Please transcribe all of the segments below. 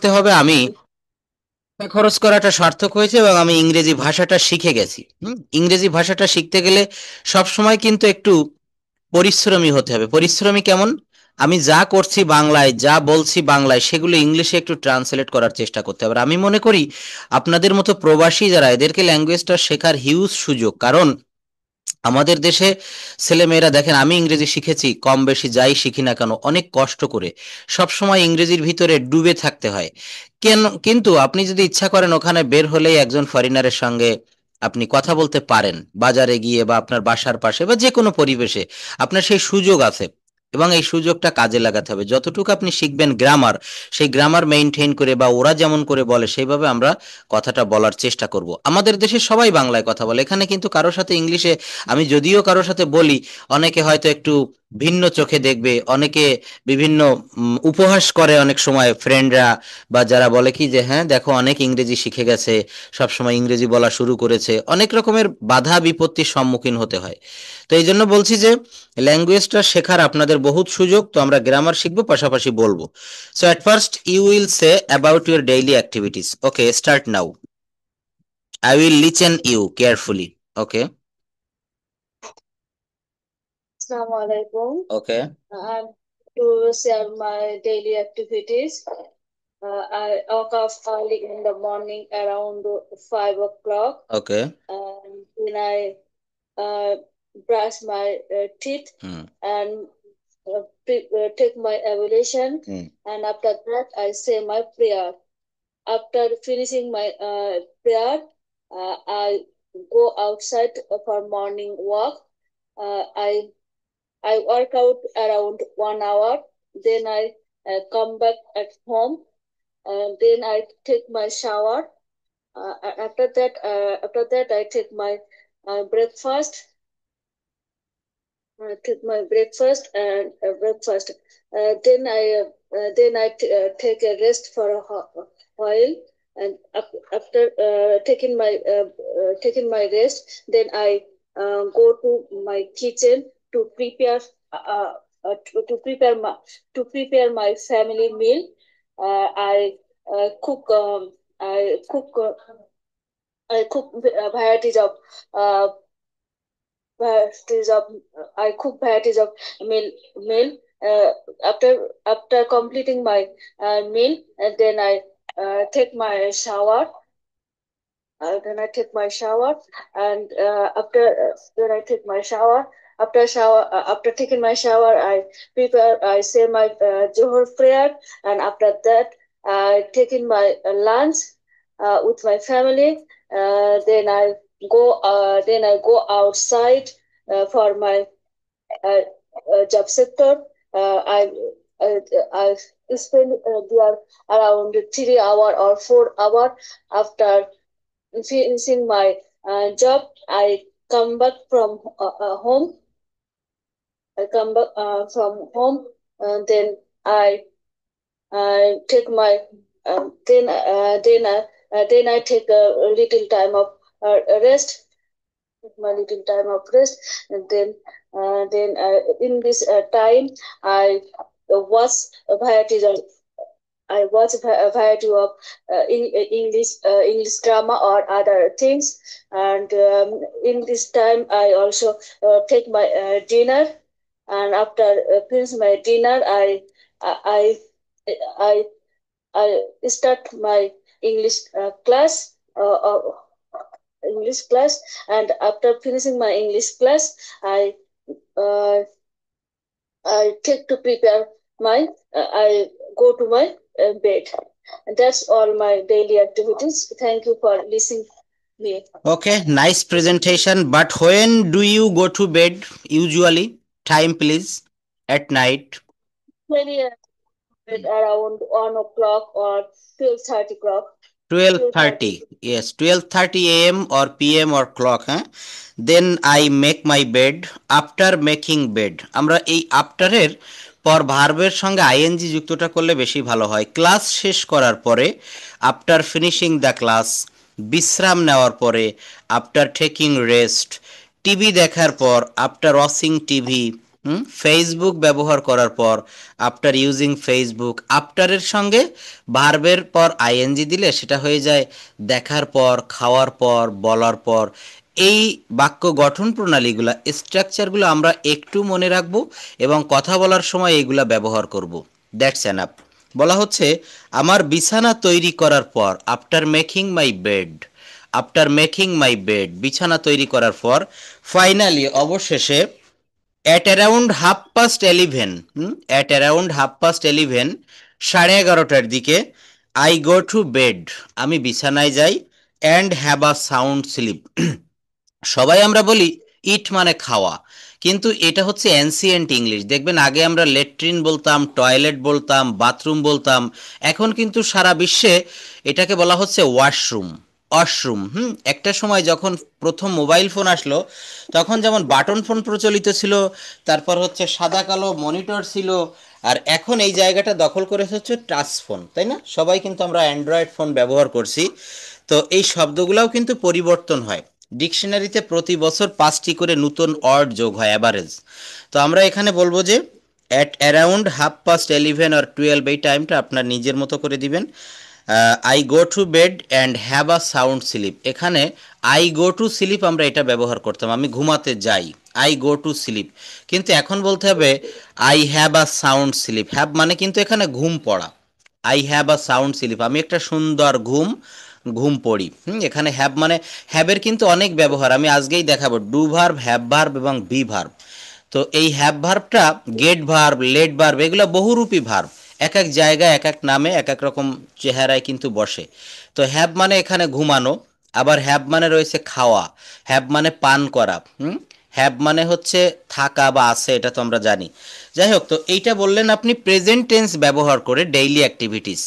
করতে হবে, আমি খরচ করাটা সার্থক হয়েছে এবং আমি ইংরেজি ভাষাটা শিখে গেছি। ইংরেজি ভাষাটা শিখতে গেলে সব সময় কিন্তু একটু পরিশ্রমী হতে হবে। পরিশ্রমী কেমন? আমি যা করছি বাংলায়, যা বলছি বাংলায়, সেগুলো ইংলিশে একটু ট্রান্সলেট করার চেষ্টা করতে হবে। আর আমি মনে করি আপনাদের মতো প্রবাসী যারা, এদেরকে ল্যাঙ্গুয়েজটা শেখার হিউজ সুযোগ। কারণ আমাদের দেশে ছেলেমেয়েরা, দেখেন আমি ইংরেজি শিখেছি, কম বেশি যাই শিখি না কেন অনেক কষ্ট করে, সব সময় ইংরেজির ভিতরে ডুবে থাকতে হয়। কেন? কিন্তু আপনি যদি ইচ্ছা করেন, ওখানে বের হলেই একজন ফরেনারের সঙ্গে আপনি কথা বলতে পারেন, বাজারে গিয়ে বা আপনার বাসার পাশে বা যে কোনো পরিবেশে আপনার সেই সুযোগ আছে। এবং এই সুযোগটা কাজে লাগাতে হবে। যতটুকু আপনি শিখবেন গ্রামার, সেই গ্রামার মেনটেন করে বা ওরা যেমন করে বলে সেইভাবে আমরা কথাটা বলার চেষ্টা করব। আমাদের দেশে সবাই বাংলায় কথা বলে, এখানে কিন্তু কারোর সাথে ইংলিশে, আমি যদিও কারোর সাথে বলি, অনেকে হয়তো একটু ভিন্ন চোখে দেখবে, অনেকে বিভিন্ন উপহাস করে অনেক সময় ফ্রেন্ডরা, বা যারা বলে কি যে হ্যাঁ দেখো অনেক ইংরেজি শিখে গেছে, সব সময় ইংরেজি বলা শুরু করেছে, অনেক রকমের বাধা বিপত্তির সম্মুখীন হতে হয়। তো এই জন্য বলছি যে ল্যাঙ্গুয়েজটা শেখার আপনাদের বহুত সুযোগ। তো আমরা গ্রামার শিখবো, পাশাপাশি বলবো। So at first you will say about your daily activities. Okay, start now. I will listen you carefully. Okay. Assalamu alaikum. Okay. I'm to share my daily activities. I woke up early in the morning around 5 o'clock, Okay. and then I brush my teeth and take my ablution, and after that I say my prayer. After finishing my prayer, I go outside for morning walk. I work out around 1 hour. Then I come back at home. Then I take my shower. After that, I take my breakfast. I take my breakfast and breakfast. Then I take a rest for a while. And after taking my rest, then I go to my kitchen to prepare uh, to prepare my family meal. I cook. I cook uh, varieties of I cook varieties of meal. After completing my meal, and then I take my shower. Then I take my shower, and after then I take my shower. After taking my shower, I say my Johor prayer, and after that, I taking my lunch with my family. Then I go outside for my uh, job sector. I, I spend there around 3 hour or 4 hour. After finishing my job, I come back from home. I come back from home, and then I take my then I take a little time of rest. Take my little time of rest, and then in this time I watch varieties of I watch a variety of English drama or other things, and in this time I also take my dinner, and after finish my dinner, I I I start my English class. English class, and after finishing my English class, uh, I take to prepare my I go to my bed. And that's all my daily activities. Thank you for listening me. Okay, nice presentation. But when do you go to bed usually? Time, please. At night. Many at around 1 o'clock or 12:30 o'clock. 12:30. 12:30. Yes, 12:30 a.m. or p.m. or clock, huh? Then I make my bed. After making bed, আমরা এই আফটারের পর ভার্বের সঙ্গে ING যুক্তটা করলে বেশি ভালো হয়। Class শেষ করার পরে, আফটার ফিনিশিং দ্য ক্লাস, বিশ্রাম নেওয়ার পরে, আফটার টেকিং রেস্ট, টিভি দেখার পর, আফটার ওয়াচিং টিভি, ফেসবুক ব্যবহার করার পর আফটার ইউজিং ফেসবুক, আফটারের সঙ্গে ভার্বের পর আইএনজি দিলে সেটা হয়ে যায় দেখার পর, খাওয়ার পর, বলার পর। এই বাক্য গঠন প্রণালীগুলা, স্ট্রাকচারগুলো আমরা একটু মনে রাখবো এবং কথা বলার সময় এইগুলা ব্যবহার করব। That's enough. বলা হচ্ছে আমার বিছানা তৈরি করার পর, after making my bed, after making my bed, বিছানা তৈরি করার পর, ফাইনালি অবশেষে, অ্যাট অ্যারাউন্ড 11:30, অ্যাট অ্যারাউন্ড 11:30, 11:30টার দিকে, আই গো টু বেড, আমি বিছানায় যাই, and have a sound sleep. সবাই আমরা বলি ইট মানে খাওয়া, কিন্তু এটা হচ্ছে অ্যানসিয়েন্ট ইংলিশ। দেখবেন আগে আমরা লেট্রিন বলতাম, টয়লেট বলতাম, বাথরুম বলতাম, এখন কিন্তু সারা বিশ্বে এটাকে বলা হচ্ছে ওয়াশরুম, ওয়াশরুম। একটা সময় যখন প্রথম মোবাইল ফোন আসলো, তখন যেমন বাটন ফোন প্রচলিত ছিল, তারপর হচ্ছে সাদা কালো মনিটর ছিল, আর এখন এই জায়গাটা দখল করে হচ্ছে টাচ ফোন, তাই না? সবাই কিন্তু আমরা অ্যান্ড্রয়েড ফোন ব্যবহার করছি। তো এই শব্দগুলোও কিন্তু পরিবর্তন হয়। ডিকশনারিতে প্রতি বছর 5টি করে নতুন ওয়ার্ড যোগ হয়, অ্যাভারেজ। তো আমরা এখানে বলবো যে অ্যাট অ্যারাউন্ড 11:30 or 12, এই টাইমটা আপনার নিজের মতো করে দিবেন। I go to bed and have a sound sleep, এখানে আই গো টু স্লিপ আমরা এটা ব্যবহার করতাম, আমি ঘুমাতে যাই, আই গো টু স্লিপ। কিন্তু এখন বলতে হবে I have a sound sleep. Have মানে কিন্তু এখানে ঘুম পড়া, I have a sound sleep, আমি একটা সুন্দর ঘুম ঘুম পড়ি। এখানে হ্যাভ মানে, হ্যাভের কিন্তু অনেক ব্যবহার, আমি আজকেই দেখাবো। ডু ভার্ব, হ্যাভ ভার্ব এবং বি ভার্ব। তো এই হ্যাভ ভার্বটা গেট ভার্ব, লেট ভার্ব, এগুলো বহুরূপী ভার্ব, এক এক জায়গায় এক এক নামে এক এক রকম চেহারায় কিন্তু বসে। তো হ্যাভ মানে এখানে ঘুমানো, আবার হ্যাভ মানে রয়েছে খাওয়া, হ্যাভ মানে পান করা, হ্যাভ মানে হচ্ছে থাকা বা আছে, এটা তো আমরা জানি। যাই হোক, তো এইটা বললেন আপনি প্রেজেন্ট টেন্স ব্যবহার করে ডেইলি অ্যাক্টিভিটিস।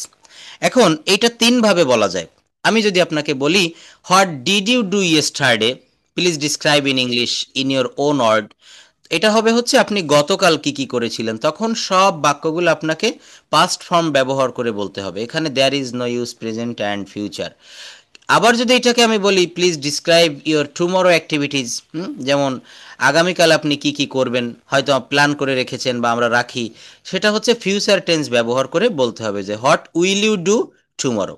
এখন এইটা তিনভাবে বলা যায়। আমি যদি আপনাকে বলি what did you do yesterday, please describe in English in your own word, এটা হবে হচ্ছে আপনি গতকাল কি কি করেছিলেন, তখন সব বাক্যগুলো আপনাকে পাস্ট ফর্ম ব্যবহার করে বলতে হবে। এখানে there is no use present and future. আবার যদি এটাকে আমি বলি please describe your tomorrow activities, যেমন আগামীকাল আপনি কি কি করবেন, হয়তো প্ল্যান করে রেখেছেন বা আমরা রাখি, সেটা হচ্ছে ফিউচার টেন্স ব্যবহার করে বলতে হবে যে what will you do tomorrow.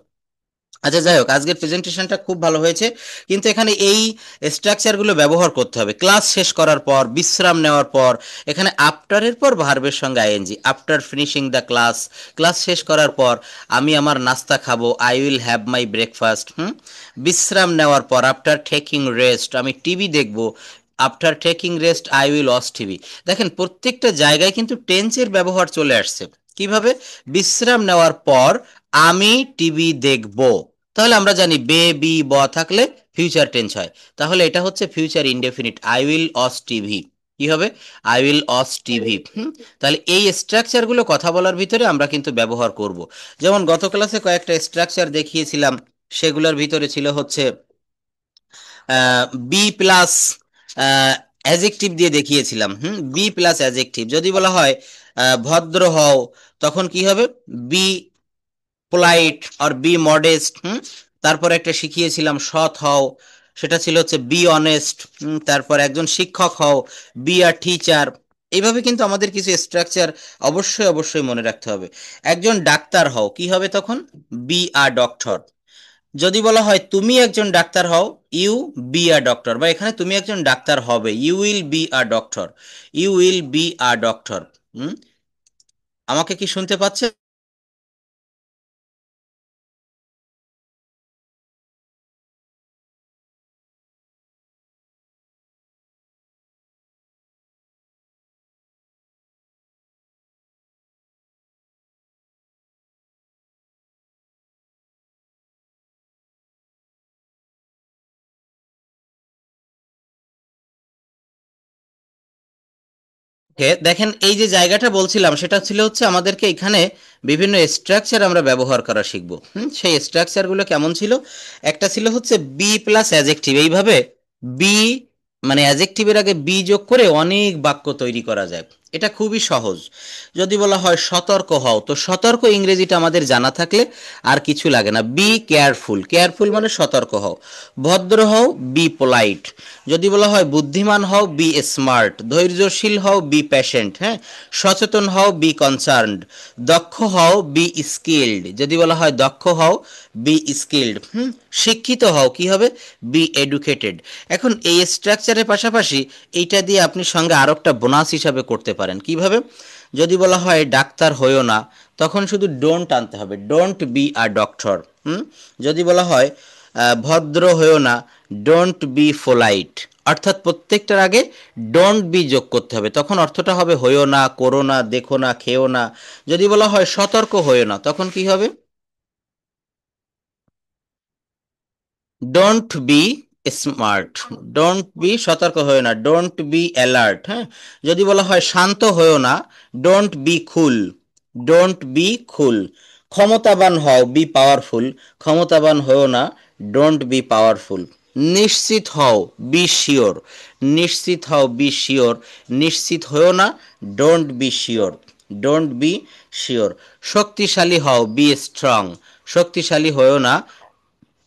আচ্ছা, যাই হোক, আজকের প্রেজেন্টেশনটা খুব ভালো হয়েছে, কিন্তু এখানে এই স্ট্রাকচারগুলো ব্যবহার করতে হবে ক্লাস শেষ করার পর, বিশ্রাম নেওয়ার পর। এখানে আফটারের পর ভার্বের সঙ্গে ING, after finishing the class, class শেষ করার পর আমি আমার নাস্তা খাবো, I will have my breakfast. বিশ্রাম নেওয়ার পর আফটার টেকিং রেস্ট আমি টিভি দেখবো, after taking rest I will watch TV. দেখেন প্রত্যেকটা জায়গায় কিন্তু টেন্সের ব্যবহার চলে আসছে। কিভাবে? বিশ্রাম নেওয়ার পর আমি টিভি দেখব, তাহলে আমরা জানি বে বি ব থাকলে ফিউচার টেন্স হয়, তাহলে এটা হচ্ছে future indefinite, I will watch TV. কি হবে? I will watch TV. তাহলে এই স্ট্রাকচারগুলো কথা বলার ভিতরে আমরা কিন্তু ব্যবহার করব। যেমন গত ক্লাসে কয়েকটা স্ট্রাকচার দেখিয়েছিলাম, সেগুলোর ভিতরে ছিল হচ্ছে বি প্লাস অ্যাজেক্টিভ দিয়ে দেখিয়েছিলাম। বি প্লাস অ্যাজেক্টিভ, যদি বলা হয় ভদ্র হও, তখন কি হবে? বি পোলাইট আর বি মডেস্ট। তারপর একটা শিখিয়েছিলাম সৎ হও, সেটা ছিল হচ্ছে বি অনেস্ট। তারপর একজন শিক্ষক হও, বি আ টিচার। এইভাবে কিন্তু আমাদের কিছু স্ট্রাকচার অবশ্যই অবশ্যই মনে রাখতে হবে। একজন ডাক্তার হও, কি হবে তখন? B a doctor. যদি বলা হয় তুমি একজন ডাক্তার হও, ইউ বি আ ডক্টর, বা এখানে তুমি একজন ডাক্তার হবে, you will be a doctor, you will be a doctor. আমাকে কি শুনতে পাচ্ছেন? দেখেন এই যে জায়গাটা বলছিলাম, সেটা ছিল হচ্ছে আমাদেরকে এখানে বিভিন্ন স্ট্রাকচার আমরা ব্যবহার করা শিখবো। সেই স্ট্রাকচারগুলো কেমন ছিল? একটা ছিল হচ্ছে বি প্লাস অ্যাজেক্টিভ, এইভাবে বি মানে অ্যাজেক্টিভের আগে বি যোগ করে অনেক বাক্য তৈরি করা যায়। এটা খুবই সহজ। যদি বলা হয় সতর্ক হও, তো সতর্ক ইংরেজিটা আমাদের জানা থাকলে আর কিছু লাগে না। বি কেয়ারফুল, কেয়ারফুল মানে সতর্ক হও। ভদ্র হও, বি পোলাইট। যদি বলা হয় বুদ্ধিমান হও, বি স্মার্ট। ধৈর্যশীল হও, বি পেশেন্ট। হ্যাঁ, সচেতন হও, বি কনসার্নড। দক্ষ হও, বি স্কিলড। যদি বলা হয় দক্ষ হও, বি স্কিলড। শিক্ষিত হও কি হবে, বি এডুকেটেড। এখন এই স্ট্রাকচারের পাশাপাশি এইটা দিয়ে আপনি সঙ্গে আরো একটা বোনাস হিসাবে করতে পারেন। কিভাবে? যদি বলা হয় ডাক্তার হইও না, তখন শুধু ডোন্ট আনতে হবে, ডোন্ট বি আ ডক্টর। যদি বলা হয় ভদ্র হইও না, ডোন্ট বি ফোলাইট। অর্থাৎ প্রত্যেকটার আগে ডোন্ট বি যোগ করতে হবে, তখন অর্থটা হবে হইও না, করো না, দেখো না, খেও না। যদি বলা হয় সতর্ক হইও না, তখন কি হবে? Don't be smart. Don't be সতর্ক হয়েও না, ডোন্ট বি অ্যালার্ট। হ্যাঁ, যদি বলা হয় শান্ত হয়েও না, don't B cool. Don't be কুল। ক্ষমতাবান হও, বি পাওয়ারফুল। ক্ষমতাবান হয়েও না, ডোন্ট বি পাওয়ারফুল। নিশ্চিত হও, বি শিওর। নিশ্চিত হও, বি শিওর। নিশ্চিত হয়েও না, don't be sure. Don't be sure. শক্তিশালী হও, বি স্ট্রং। শক্তিশালী হয়েও না,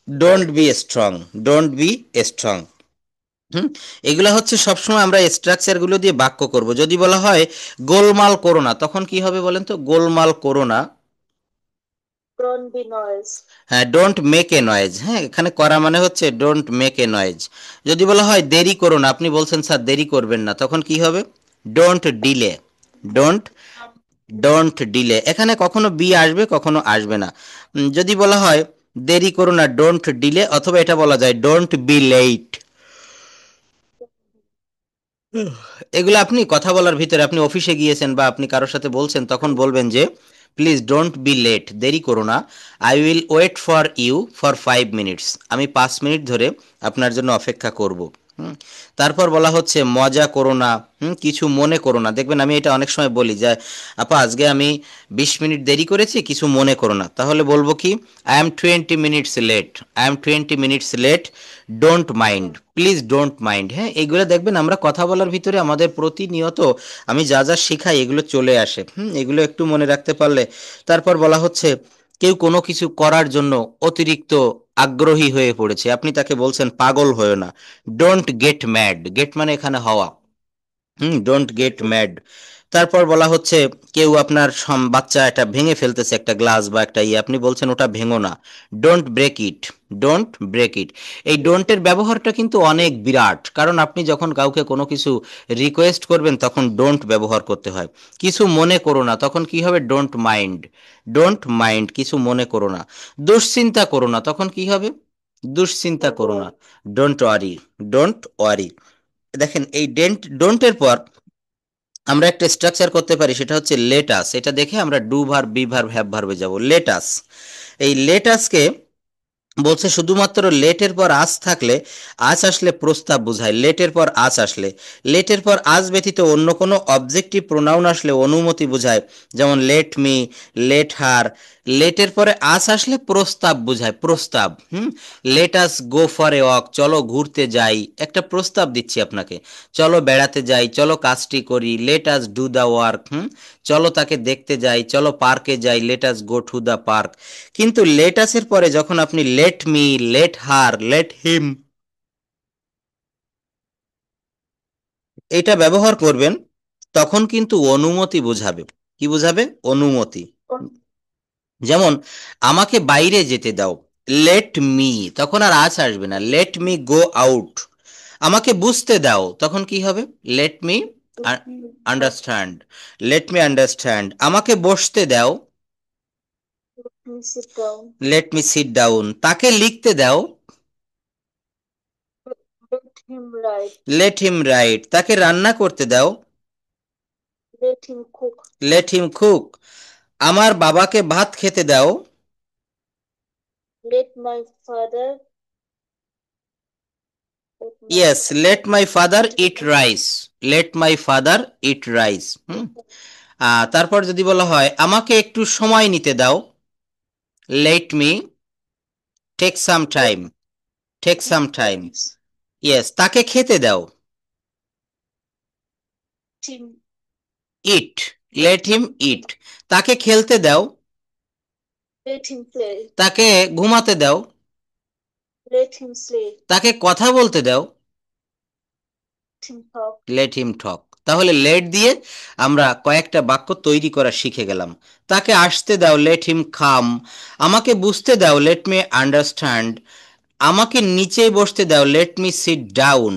don't be strong. Don't be strong. হুম, এগুলা হচ্ছে সবসময় আমরা স্ট্রাকচারগুলো দিয়ে বাক্য করব। যদি বলা হয় গোলমাল করো না, তখন কি হবে বলেন তো? গোলমাল করো না। Don't be noise. হ্যাঁ, ডোন্ট মেক এ নয়েজ। হ্যাঁ, এখানে করা মানে হচ্ছে ডোন্ট মেক এ নয়েজ। যদি বলা হয় দেরি করো না, আপনি বলছেন স্যার দেরি করবেন না, তখন কি হবে? Don't delay. Don't don't delay. এখানে কখনো বি আসবে, কখনো আসবে না। যদি বলা হয় দেরি করো না, ডোন্ট ডিলে, অথবা এটা বলা যায় ডোন্ট বি লেট। এগুলো আপনি কথা বলার ভিতরে, আপনি অফিসে গিয়েছেন বা আপনি কারোর সাথে বলছেন, তখন বলবেন যে প্লিজ ডোন্ট বি লেট, দেরি করো না। I will wait for you for 5 minutes. আমি 5 মিনিট ধরে আপনার জন্য অপেক্ষা করব। হুম, তারপর বলা হচ্ছে মজা করো না। কিছু মনে করো না। দেখবেন আমি এটা অনেক সময় বলি যে আপা আজকে আমি 20 মিনিট দেরি করেছি, কিছু মনে করো না। তাহলে বলবো কি, I am 20 minutes late. I am 20 minutes late, don't mind. Please don't mind. হ্যাঁ, এগুলো দেখবেন আমরা কথা বলার ভিতরে আমাদের প্রতিনিয়ত আমি যা যা শেখাই এগুলো চলে আসে। এগুলো একটু মনে রাখতে পারলে। তারপর বলা হচ্ছে কেউ কোনো কিছু করার জন্য অতিরিক্ত আগ্রহী হয়ে পড়েছে, আপনি তাকে বলছেন পাগল হয়েও না। Don't get mad. গেট মানে এখানে হওয়া। Don't get mad. তারপর বলা হচ্ছে কেউ আপনার বাচ্চা এটা ভেঙে ফেলতেছে একটা গ্লাস বা একটা ইয়ে, আপনি বলছেন ওটা ভেঙো না। Don't break it. Don't break it. এই ডোন্টের ব্যবহারটা কিন্তু অনেক বিরাট, কারণ আপনি যখন কাউকে কোনো কিছু রিকোয়েস্ট করবেন তখন ডোন্ট ব্যবহার করতে হয়। কিছু মনে করো না, তখন কি হবে? Don't mind. ডোন্ট মাইন্ড, কিছু মনে করো না। দুশ্চিন্তা করো না, তখন কি হবে? দুশ্চিন্তা Don't করো না। worry. Don't worry. Don't worry. দেখেন এই ডোন্টের পর আমরা একটা স্ট্রাকচার করতে পারি, সেটা হচ্ছে লেটাস। এটা দেখে আমরা do verb, be verb, have ভার্বে যাব। লেটাস, এই লেটাসকে বলছে শুধুমাত্র লেটের পর আজ থাকলে, আজ আসলে প্রস্তাব বোঝায়। লেটের পর আজ আসলে, লেটের পর আজ ব্যতীত অন্য কোনো অবজেক্টিভ প্রোনাউন আসলে অনুমতি বোঝায়। যেমন লেট মি, লেট হার। লেটের পরে আজ আসলে প্রস্তাব বোঝায়, প্রস্তাব। Let us go for a walk, চলো ঘুরতে যাই, একটা প্রস্তাব দিচ্ছি আপনাকে। চলো বেড়াতে যাই, চলো কাজটি করি, let us do the work. চলো তাকে দেখতে যাই, চলো পার্কে যাই, let us go to the park. কিন্তু লেট আসের পরে যখন আপনি let me, let her, let him এটা ব্যবহার করবেন, তখন কিন্তু অনুমতি বোঝাবে। কি বোঝাবে? অনুমতি। যেমন আমাকে বাইরে যেতে দাও, লেট মি, তখন আর আজ আসবে না, লেট মি গো আউট। আমাকে বুঝতে দাও, তখন কি হবে? Let me understand. Let me understand. আমাকে বসতে দাও, Let me sit down. Let me sit down. তাকে লিখতে দাও, Let him write. Let him right. তাকে রান্না করতে দাও, Let him cook. Let him cook. আমার বাবাকে ভাত খেতে দাও, Let my father. Let my yes, let my father eat father. Rice. Let my father eat rice. তারপর যদি বলা হয় আমাকে একটু সময় নিতে দাও, let me take some Let time. Take some time. Yes, তাকে খেতে দাও, him. ইট, লেট হিম ইট। তাকে খেলতে দাও, Let him play. তাকে ঘুমাতে দাও, Let him sleep. তাকে কথা বলতে দাও, Let him talk. Let him talk. তাহলে লেট দিয়ে আমরা কয়েকটা বাক্য তৈরি করা শিখে গেলাম। তাকে আসতে দাও, লেট হিম কাম। আমাকে বুঝতে দাও, লেট মি আন্ডারস্ট্যান্ড। আমাকে নিচে বসতে দাও, লেট মি সিট ডাউন।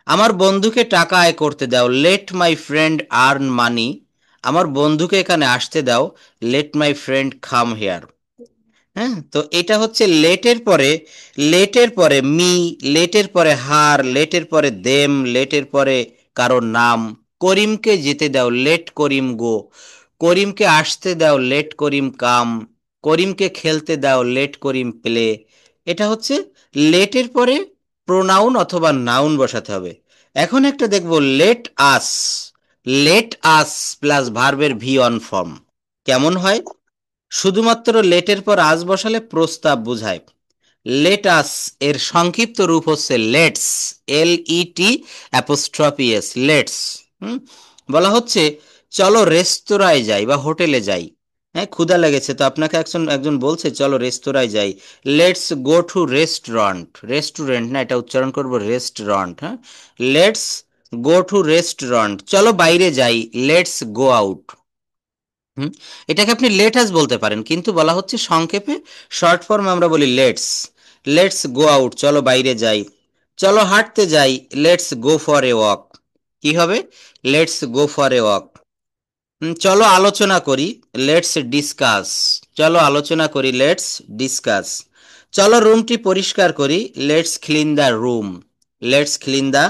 আমার বন্ধুকে টাকা আয় করতে দাও, let my friend earn money. আমার বন্ধুকে এখানে আসতে দাও, let my friend come here. হ্যাঁ, তো এটা হচ্ছে লেটের পরে মি, লেটের পরে হার, লেটের পরে দেম, লেটের পরে কারোর নাম। করিমকে যেতে দাও, লেট করিম গো। করিমকে আসতে দাও, লেট করিম কাম। করিমকে খেলতে দাও, লেট করিম প্লে। এটা হচ্ছে লেটের পরে প্রোনাউন অথবা নাউন বসাতে হবে। এখন একটা দেখবো, let us. Let us plus ভার্বের ভি অন ফর্ম কেমন হয়? শুধুমাত্র লেটের পর আস বসালে প্রস্তাব বোঝায়। লেটাস এর সংক্ষিপ্ত রূপ হচ্ছে let's, LET apostrophe S, let's. বলা হচ্ছে চলো রেস্তোরাঁয় যাই বা হোটেলে যাই। হ্যাঁ, ক্ষুধা লেগেছে, তো আপনাকে একজন একজন বলছে চলো রেস্তোরাঁয় যাই, let's go to restaurant. Restaurant না, এটা উচ্চারণ করব রেস্টুরেন্ট। হ্যাঁ, লেটস গো টু রেস্টুরেন্ট। চলো বাইরে যাই, লেটস গো আউট। হুম, এটাকে আপনি লেটাস বলতে পারেন, কিন্তু বলা হচ্ছে সংক্ষেপে, শর্ট ফর্ম আমরা বলি লেটস। লেটস গো আউট, চলো বাইরে যাই। চলো হাঁটতে যাই, let's go for a walk. কি হবে? Let's go for a walk. চলো আলোচনা করি, লেটস ডিসকাস। চলো আলোচনা করি, লেটস ডিসকাস। চলো রুমটি পরিষ্কার করি, let's clean the room. Let's clean the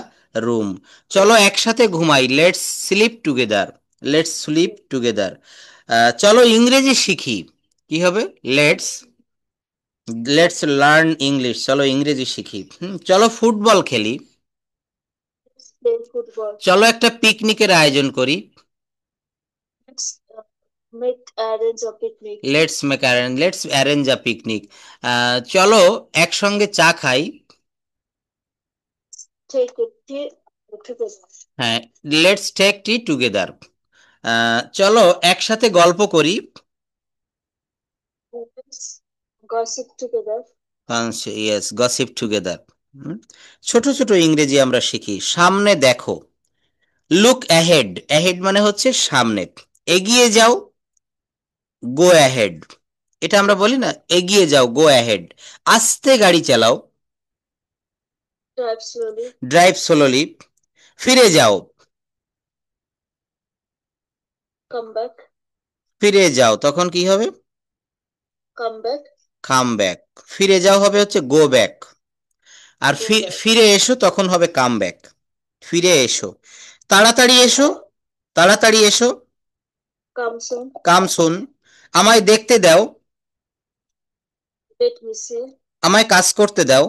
room. চলো একসাথে ঘুমাই, let's sleep together. Let's sleep together. চলো ইংরেজি শিখি, কি হবে? Let's let's learn English. চলো ইংরেজি শিখি। চলো ফুটবল খেলি। Let's play football. চলো একটা পিকনিকের আয়োজন করি, Let's make arrange a picnic. Let's arrange a picnic. চলো একসঙ্গে চা খাই। Take a tea together. হ্যাঁ, লেটস টেক টি টুগেদার। চলো একসাথে গল্প করি। Let's gossip together. Yes, gossip together. ছোট ছোট ইংরেজি আমরা শিখি। সামনে দেখো, লুক অ্যাহেড। অ্যাহেড মানে হচ্ছে সামনে। এগিয়ে যাও, গো অ্যাহেড। এটা আমরা বলি না, এগিয়ে যাও, গো অ্যাহেড। আস্তে গাড়ি চালাও, Drive slowly. Drive slowly. ফিরে যাও, Come back. ফিরে যাও, তখন কি হবে? Come back. Come back. ফিরে যাও হবে হচ্ছে গো ব্যাক। আর Go back. ফিরে এসো তখন হবে কাম ব্যাক। ফিরে এসো। তাড়াতাড়ি এসো, তাড়াতাড়ি এসো, Come soon. কাম সুন। আমায় দেখতে দাও, Let me see. আমায় কাজ করতে দাও।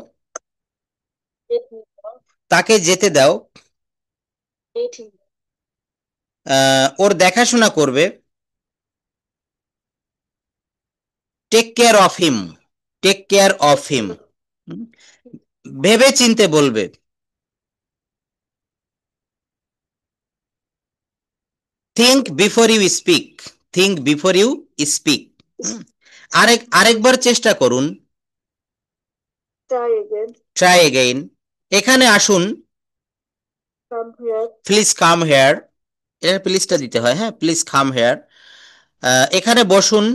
Let me talk. তাকে যেতে দাও, Let him ওর দেখাশোনা করবে। Take care of him, take care of him. ভেবে চিনতে বলবে। Think before you speak, think before you speak. আরেকবার চেষ্টা করুন, try again. Try again. এখানে আসুন, Come here. Please come here. এর প্লিজটা দিতে হয়, হ্যাঁ, প্লিজ কাম হেয়ার। এখানে বসুন,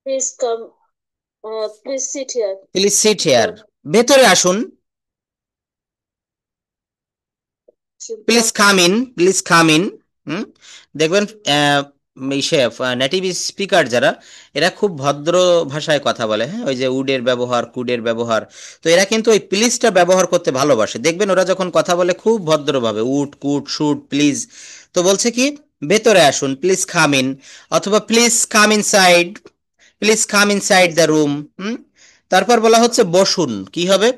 Please come. Please sit here. Please sit here. Don't ভেতরে আসুন, please come. Come in, please come in. দেখবেন সে নেটিভ স্পিকার যারা, এরা খুব ভদ্র ভাষায় কথা বলে। হ্যাঁ, ওই যে উডের ব্যবহার, কুডের ব্যবহার, তো এরা কিন্তু ওই প্লিজটা ব্যবহার করতে ভালোবাসে। দেখবেন ওরা যখন কথা বলে খুব ভদ্রভাবে, উড কুড শুড প্লিজ। তো বলছে কি, ভেতরে আসুন, প্লিজ কাম ইন, অথবা please come inside, please come inside the Please room. তারপর বলা হচ্ছে বসুন, কি হবে?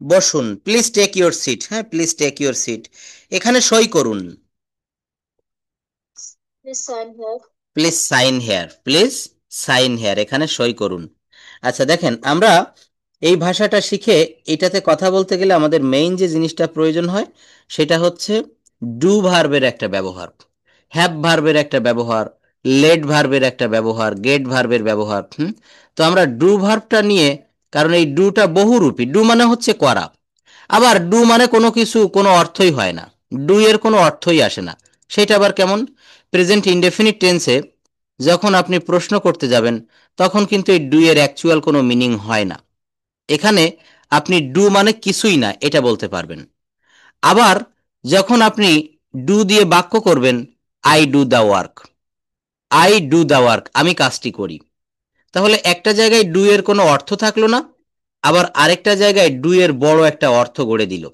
বসুন, প্লিজ টেক ইউর সিট। হ্যাঁ, প্লিজ টেক ইউর সিট। এখানে সই করুন, please sign here. Please sign here, please sign here, এখানে সই করুন। আচ্ছা দেখেন, আমরা এই ভাষাটা শিখে এটাতে কথা বলতে গেলে আমাদের মেইন যে জিনিসটা প্রয়োজন হয় সেটা হচ্ছে ডু ভার্বের একটা ব্যবহার, হ্যাভ ভার্বের একটা ব্যবহার, লেট ভার্বের একটা ব্যবহার, গেট ভার্বের ব্যবহার। তো আমরা ডু ভার্বটা নিয়ে, কারণ এই ডুটা বহুরূপী, ডু মানে হচ্ছে করা, আবার ডু মানে কোনো কিছু কোনো অর্থই হয় না, ডু এর কোনো অর্থই আসে না। সেটা আবার কেমন? প্রেজেন্ট ইনডেফিনিট টেন্সে যখন আপনি প্রশ্ন করতে যাবেন, তখন কিন্তু এই ডু এর অ্যাকচুয়াল কোনো মিনিং হয় না। এখানে আপনি ডু মানে কিছুই না এটা বলতে পারবেন। আবার যখন আপনি ডু দিয়ে বাক্য করবেন, I do the work, I do the work, আমি কাজটি করি, তাহলে একটা জায়গায় ডু এর কোনো অর্থ থাকলো না, আবার আরেকটা জায়গায় ডু এর বড় একটা অর্থ গড়ে দিল।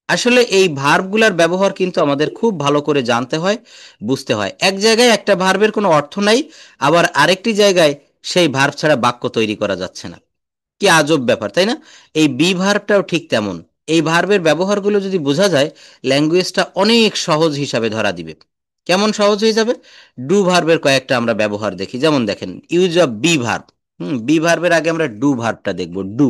আসলে এই ভার্বগুলার ব্যবহার কিন্তু আমাদের খুব ভালো করে জানতে হয়, বুঝতে হয়। এক জায়গায় একটা ভার্বের কোনো অর্থ নাই, আবার আরেকটি জায়গায় সেই ভার্ব ছাড়া বাক্য তৈরি করা যাচ্ছে না। কি আজব ব্যাপার, তাই না? এই বি ভার্বটাও ঠিক তেমন। এই ভার্বের ব্যবহারগুলো যদি বোঝা যায়, ল্যাঙ্গুয়েজটা অনেক সহজ হিসাবে ধরা দিবে। কেমন সহজ হয়ে যাবে? ডু ভার্বের কয়েকটা আমরা ব্যবহার দেখি। যেমন দেখেন, use of be verb. Be ভার্বের আগে আমরা ডু ভার্বটা দেখব। ডু,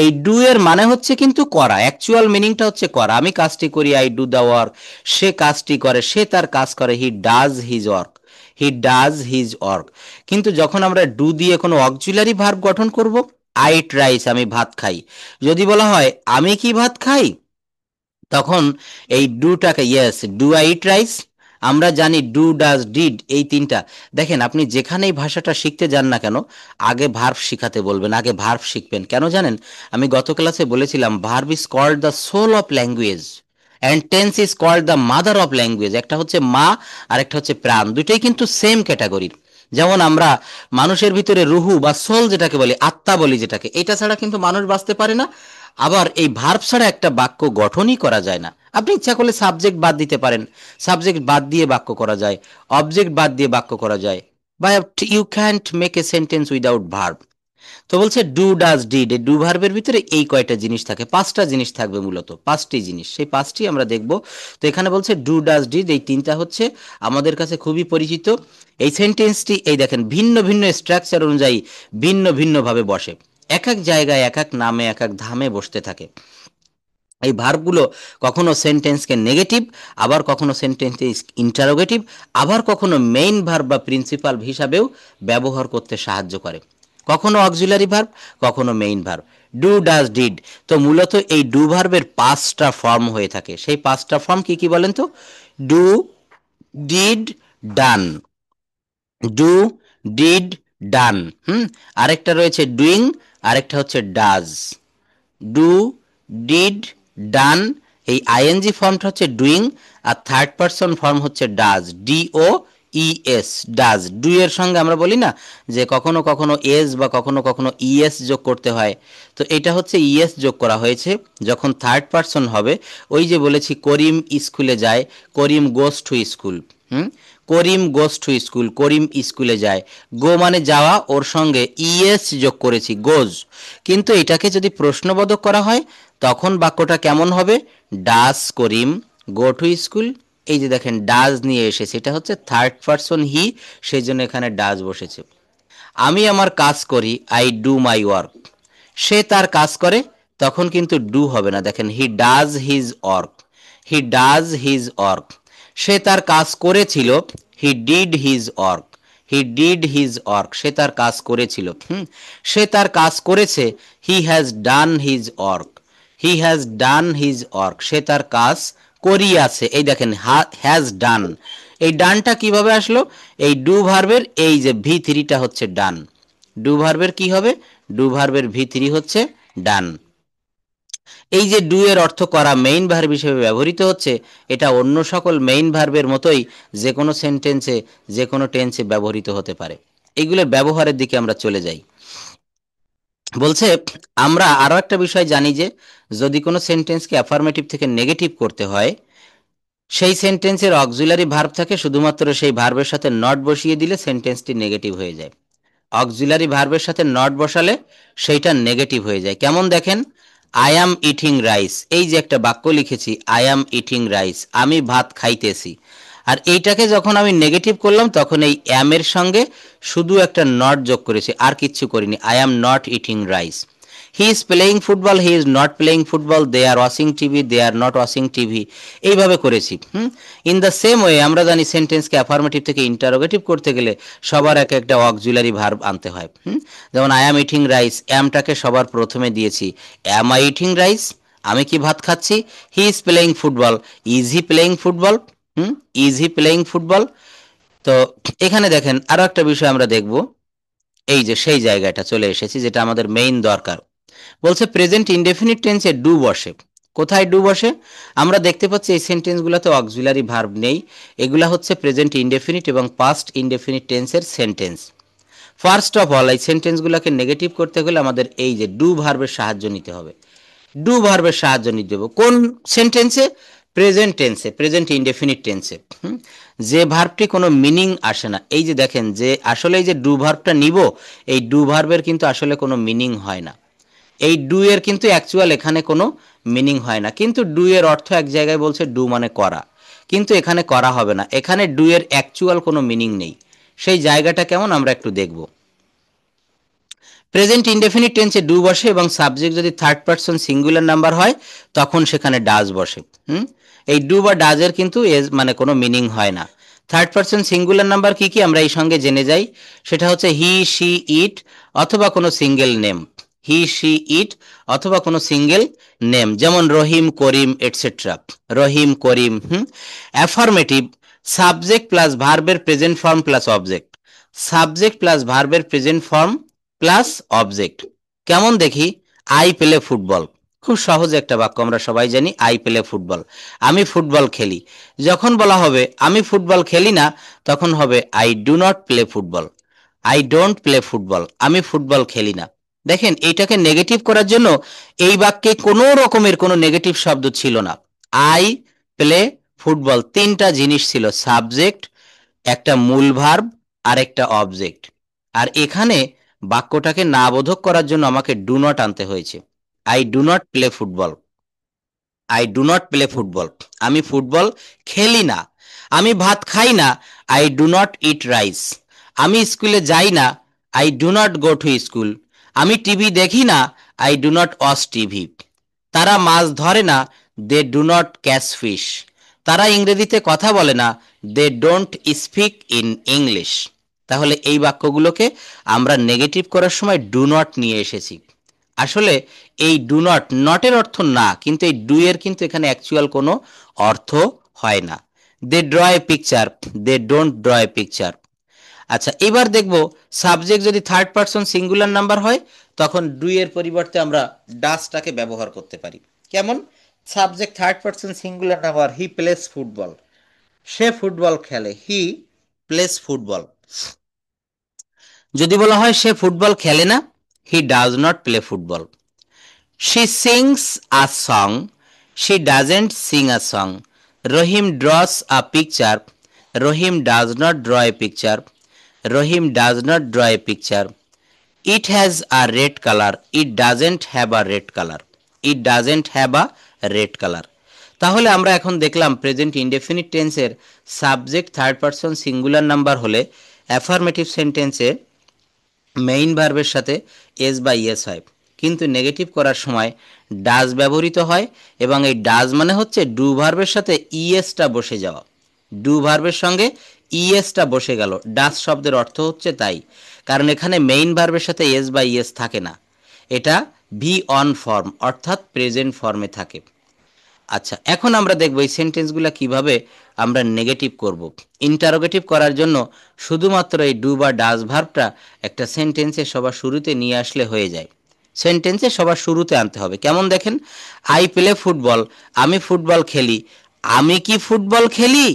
এই ডু এর মানে হচ্ছে কিন্তু করা, অ্যাকচুয়াল মিনিংটা হচ্ছে করা। আমি কাজটি করি, আই ডু দ্য ওয়ার্ক, সে কাজটি করে, সে তার কাজ করে, হি does his work, he does his work. কিন্তু যখন আমরা ডু দিয়ে কোনো অক্সিলারি ভার্ব গঠন করব, আই ইট রাইস, আমি ভাত খাই, যদি বলা হয় আমি কি ভাত খাই, তখন এই ডুটাকে, yes do I eat rice, আমরা জানি ডু ডাজ ডিড এই তিনটা। দেখেন, আপনি যেখানেই ভাষাটা শিখতে যান না কেন, আগে ভার্ব শিখাতে বলবেন, আগে ভার্ব শিখবেন। কেন জানেন? আমি গত ক্লাসে বলেছিলাম, verb is called the soul of language and tense is called the mother of language. একটা হচ্ছে মা আর একটা হচ্ছে প্রাণ, দুটোই কিন্তু সেম ক্যাটাগরির। যেমন আমরা মানুষের ভিতরে রুহু বা সোল যেটাকে বলি, আত্মা বলি যেটাকে, এটা ছাড়া কিন্তু মানুষ বাঁচতে পারে না। আবার এই ভার্ব ছাড়া একটা বাক্য গঠনই করা যায় না। আপনি ইচ্ছা করলে সাবজেক্ট বাদ দিতে পারেন, সাবজেক্ট বাদ দিয়ে বাক্য করা যায়, অবজেক্ট বাদ দিয়ে বাক্য করা যায়, but you can't make a sentence without verb. তো বলছে ডু ডাজ ডিড, এই ডু ভার্বের ভিতরে এই কয়টা জিনিস থাকে, পাঁচটা জিনিস থাকবে, মূলত পাঁচটি জিনিস, সেই পাঁচটি আমরা দেখব। তো এখানে বলছে ডু ডাজ ডিড, এই তিনটা হচ্ছে আমাদের কাছে খুবই পরিচিত। এই সেন্টেন্সটি এই দেখেন ভিন্ন ভিন্ন স্ট্রাকচার অনুযায়ী ভিন্ন ভিন্ন ভাবে বসে, এক এক জায়গায় এক এক নামে এক এক ধামে বসতে থাকে। এই ভার্বগুলো কখনো সেন্টেন্সকে নেগেটিভ, আবার কখনো সেন্টেন্সকে ইন্টারোগেটিভ, আবার কখনো মেইন ভার্ব বা প্রিন্সিপাল হিসাবেও ব্যবহার করতে সাহায্য করে। কখনো অক্সিলারি ভার্ব, কখনো main verb. Do does did, তো মূলত এই ডু ভার্বের পাঁচটা ফর্ম হয়ে থাকে। সেই পাঁচটা ফর্ম কি কি বলেন তো? Do, did, done, do, did, done. আরেকটা রয়েছে ডুইং, আরেকটা হচ্ছে ডাজ। ডু, ডিড, ডান, এই আইএনজি ফর্মটা হচ্ছে ডুইং, আর থার্ড পারসন ফর্ম হচ্ছে does, D O E S, does. Do এর সঙ্গে আমরা বলি না যে কখনো কখনো এস বা কখনো কখনো ইএস যোগ করতে হয়, তো এটা হচ্ছে ইএস যোগ করা হয়েছে যখন থার্ড পারসন হবে। ওই যে বলেছি করিম স্কুলে যায়, Karim goes to school. Karim goes to school, Karim স্কুলে যায়, গো মানে যাওয়া, ওর সঙ্গে ইএস যোগ করেছি, গোজ। কিন্তু এটাকে যদি প্রশ্নবোধক করা হয়, তখন বাক্যটা কেমন হবে? ডাস করিম গো টু স্কুল? এই যে দেখেন ডাজ নিয়ে এসেছে, এটা হচ্ছে থার্ড পারসন হি, সেই জন্য এখানে ডাজ বসেছে। আমি আমার কাজ করি, আই ডু মাই ওয়ার্ক, সে তার কাজ করে, তখন কিন্তু ডু হবে না। দেখেন he does his work, he does his work. সে তার কাজ করেছিল, he did his work, he did his work, সে তার কাজ করেছিল। সে তার কাজ করেছে, he has done his work, he has done his work, সে তার কাজ করিয়াছে। এই দেখেন হ্যাজ ডান, এই ডানটা কিভাবে আসলো? এই ডু ভার্বের এই যে ভি থ্রিটা হচ্ছে ডান। ডু ভার্বের কি হবে? ডু ভার্বের ভি থ্রি হচ্ছে ডান। এই যে ডু এর অর্থ করা মেইন ভার্ব হিসেবে ব্যবহৃত হচ্ছে, এটা অন্য সকল মেইন ভার্বের মতোই যে কোনো সেন্টেন্সে যে কোনো টেন্সে ব্যবহৃত হতে পারে। এইগুলোর ব্যবহারের দিকে আমরা চলে যাই। বলছে আমরা আরো একটা বিষয় জানি যে যদি কোনো সেন্টেন্সকে অ্যাফার্মেটিভ থেকে নেগেটিভ করতে হয়, সেই সেন্টেন্সের অক্সিলারি ভার্ব থাকে, শুধুমাত্র সেই ভার্বের সাথে নট বসিয়ে দিলে সেন্টেন্সটি নেগেটিভ হয়ে যায়। অক্সিলারি ভার্বের সাথে নট বসালে সেইটা নেগেটিভ হয়ে যায়। কেমন দেখেন, আই অ্যাম ইটিং রাইস, এই যে একটা বাক্য লিখেছি আই অ্যাম ইটিং রাইস, আমি ভাত খাইতেছি, আর এইটাকে যখন আমি নেগেটিভ করলাম তখন এই অ্যামের সঙ্গে শুধু একটা নট যোগ করেছি, আর কিচ্ছু করিনি, I am not eating rice. He is playing football, he is not playing football, they are watching TV, they are not watching TV, এইভাবে করেছি। ইন দ্য সেম ওয়ে আমরা জানি সেন্টেন্সকে অ্যাফার্মেটিভ থেকে ইন্টারোগেটিভ করতে গেলে সবার এক একটা অক্সিলারি ভার্ব আনতে হয়। যেমন আই অ্যাম ইটিং রাইস, অ্যামটাকে সবার প্রথমে দিয়েছি। অ্যাম আই ইটিং রাইস, আমি কি ভাত খাচ্ছি? হি is playing football, is he playing football, is he playing football. তো এখানে দেখেন আরো একটা বিষয় আমরা দেখব, এই যে সেই জায়গাটা চলে এসেছি যেটা আমাদের মেইন দরকার। বলছে প্রেজেন্ট ইনডেফিনিট টেন্সে ডু বসে। কোথায় ডু বসে? আমরা দেখতে পাচ্ছি এই সেন্টেন্সগুলোতে অক্সিলারি ভার্ব নেই, এগুলা হচ্ছে প্রেজেন্ট ইনডেফিনিট এবং পাস্ট ইনডেফিনিট টেন্সের সেন্টেন্স। ফার্স্ট অফ অল এই সেন্টেন্সগুলোকে নেগেটিভ করতে হলে আমাদের এই যে ডু ভার্বের সাহায্য নিতে হবে। ডু ভার্বের সাহায্য নিতে দেবো কোন সেন্টেন্সে? প্রেজেন্ট টেন্সে, প্রেজেন্ট ইনডেফিনিট টেন্সে। যে ভার্বটি কোনো মিনিং আসে না, এই যে দেখেন যে আসলে এই যে ডু ভার্বটা নিব, এই ডু ভার্বের কিন্তু আসলে কোনো মিনিং হয় না। এই ডু এর কিন্তু অ্যাকচুয়াল এখানে কোনো মিনিং হয় না, কিন্তু ডু এর অর্থ এক জায়গায় বলছে ডু মানে করা, কিন্তু এখানে করা হবে না, এখানে ডু এর অ্যাকচুয়াল কোনো মিনিং নেই। সেই জায়গাটা কেমন আমরা একটু দেখব। প্রেজেন্ট ইনডেফিনিট টেন্সে ডু বসে এবং সাবজেক্ট যদি থার্ড পারসন সিঙ্গুলার নাম্বার হয় তখন সেখানে ডাজ বসে। এই ডু বা ডাজের কিন্তু এজ মানে কোনো মিনিং হয় না। থার্ড পারসন সিঙ্গুলার নাম্বার কি কি আমরা এই সঙ্গে জেনে যাই, সেটা হচ্ছে হি শি ইট অথবা কোনো সিঙ্গেল নেম। হি শি ইট অথবা কোনো সিঙ্গেল নেম, যেমন রহিম করিম এটসেট্রা। রহিম করিম। অ্যাফার্মেটিভ সাবজেক্ট প্লাস ভার্বের present form plus object. Subject plus ভার্বের প্রেজেন্ট ফর্ম প্লাস অবজেক্ট। কেমন দেখি? আই প্লে ফুটবল, খুব সহজ একটা বাক্য, আমরা সবাই জানি আই প্লে ফুটবল, আমি ফুটবল খেলি। যখন বলা হবে আমি ফুটবল খেলি না, তখন হবে I do not play football. I don't play football, আমি ফুটবল খেলি না। দেখেন এইটাকে নেগেটিভ করার জন্য এই বাক্যে কোনো রকমের কোনো নেগেটিভ শব্দ ছিল না। আই প্লে ফুটবল, তিনটা জিনিস ছিল, সাবজেক্ট, একটা মূল ভার্ব আর একটা অবজেক্ট। আর এখানে বাক্যটাকে না বোধক করার জন্য আমাকে ডু নট আনতে হয়েছে। I do not play football, I do not play football, আমি ফুটবল খেলি না। আমি ভাত খাই না, I do not eat rice. আমি স্কুলে যাই না, I do not go to school. আমি টিভি দেখি না, I do not watch TV. তারা মাছ ধরে না, they do not catch fish. তারা ইংরেজিতে কথা বলে না, they don't speak in English. তাহলে এই বাক্যগুলোকে আমরা নেগেটিভ করার সময় ডু নট নিয়ে এসেছি। আসলে এই ডু নট, নটের অর্থ না, কিন্তু এই ডু এর কিন্তু এখানে অ্যাকচুয়াল কোনো অর্থ হয় না। They draw a picture, they don't draw a picture. আচ্ছা এবার দেখব সাবজেক্ট যদি থার্ড পারসন সিঙ্গুলার নাম্বার হয় তখন ডু এর পরিবর্তে আমরা ডাসটাকে ব্যবহার করতে পারি। কেমন? Subject third person singular number, হি প্লেস ফুটবল, সে ফুটবল খেলে, হি প্লেস ফুটবল। যদি বলা হয় সে ফুটবল খেলে না, he does not play football. She sings a song, she doesn't Singh a song. Rahim draws a picture, Rahim does not draw a picture. Rahim does not draw a picture. It has a red colour, it doesn't have a red colour. It doesn't have a red colour. তাহলে আমরা এখন দেখলাম present indefinite টেন্সের subject third person singular number হলে affirmative সেন্টেন্সে main ভার্বের সাথে S বা ইয়েস হয়, কিন্তু নেগেটিভ করার সময় ডাজ ব্যবহৃত হয়, এবং এই ডাজ মানে হচ্ছে ডু ভার্বের সাথে ইএসটা বসে যাওয়া। ডু ভার্বের সঙ্গে ইএসটা বসে গেল, ডাজ শব্দের অর্থ হচ্ছে তাই, কারণ এখানে মেইন ভার্বের সাথে এস বা ইএস থাকে না, এটা ভি অন ফর্ম অর্থাৎ প্রেজেন্ট ফর্মে থাকে। আচ্ছা এখন আমরা দেখব এই সেন্টেন্সগুলো কিভাবে আমরা নেগেটিভ করব। ইন্টারোগেটিভ করার জন্য শুধুমাত্র এই ডু বা ডাজ ভার্বটা একটা সেন্টেন্সে সবার শুরুতে নিয়ে আসলে হয়ে যায়। সেন্টেন্সে সবার শুরুতে আনতে হবে। কেমন দেখেন? আই প্লে ফুটবল, আমি ফুটবল খেলি। আমি কি ফুটবল খেলি?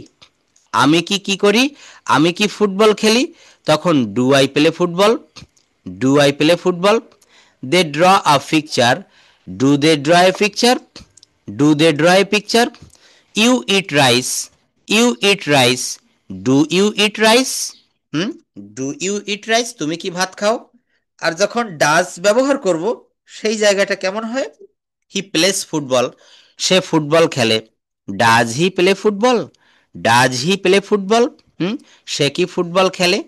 আমি কি কি করি? আমি কি ফুটবল খেলি? তখন do I play football, do I play football. They draw a picture, do they draw a picture, do they draw a picture. You eat rice, you eat rice, do you eat rice. Hmm, do you eat rice, তুমি কি ভাত খাও? আর যখন does ব্যবহার করব সেই জায়গাটা কেমন হয়? হি প্লেস ফুটবল, সে ফুটবল খেলে। Does he play football, does he play football. হুম, সে কি ফুটবল খেলে?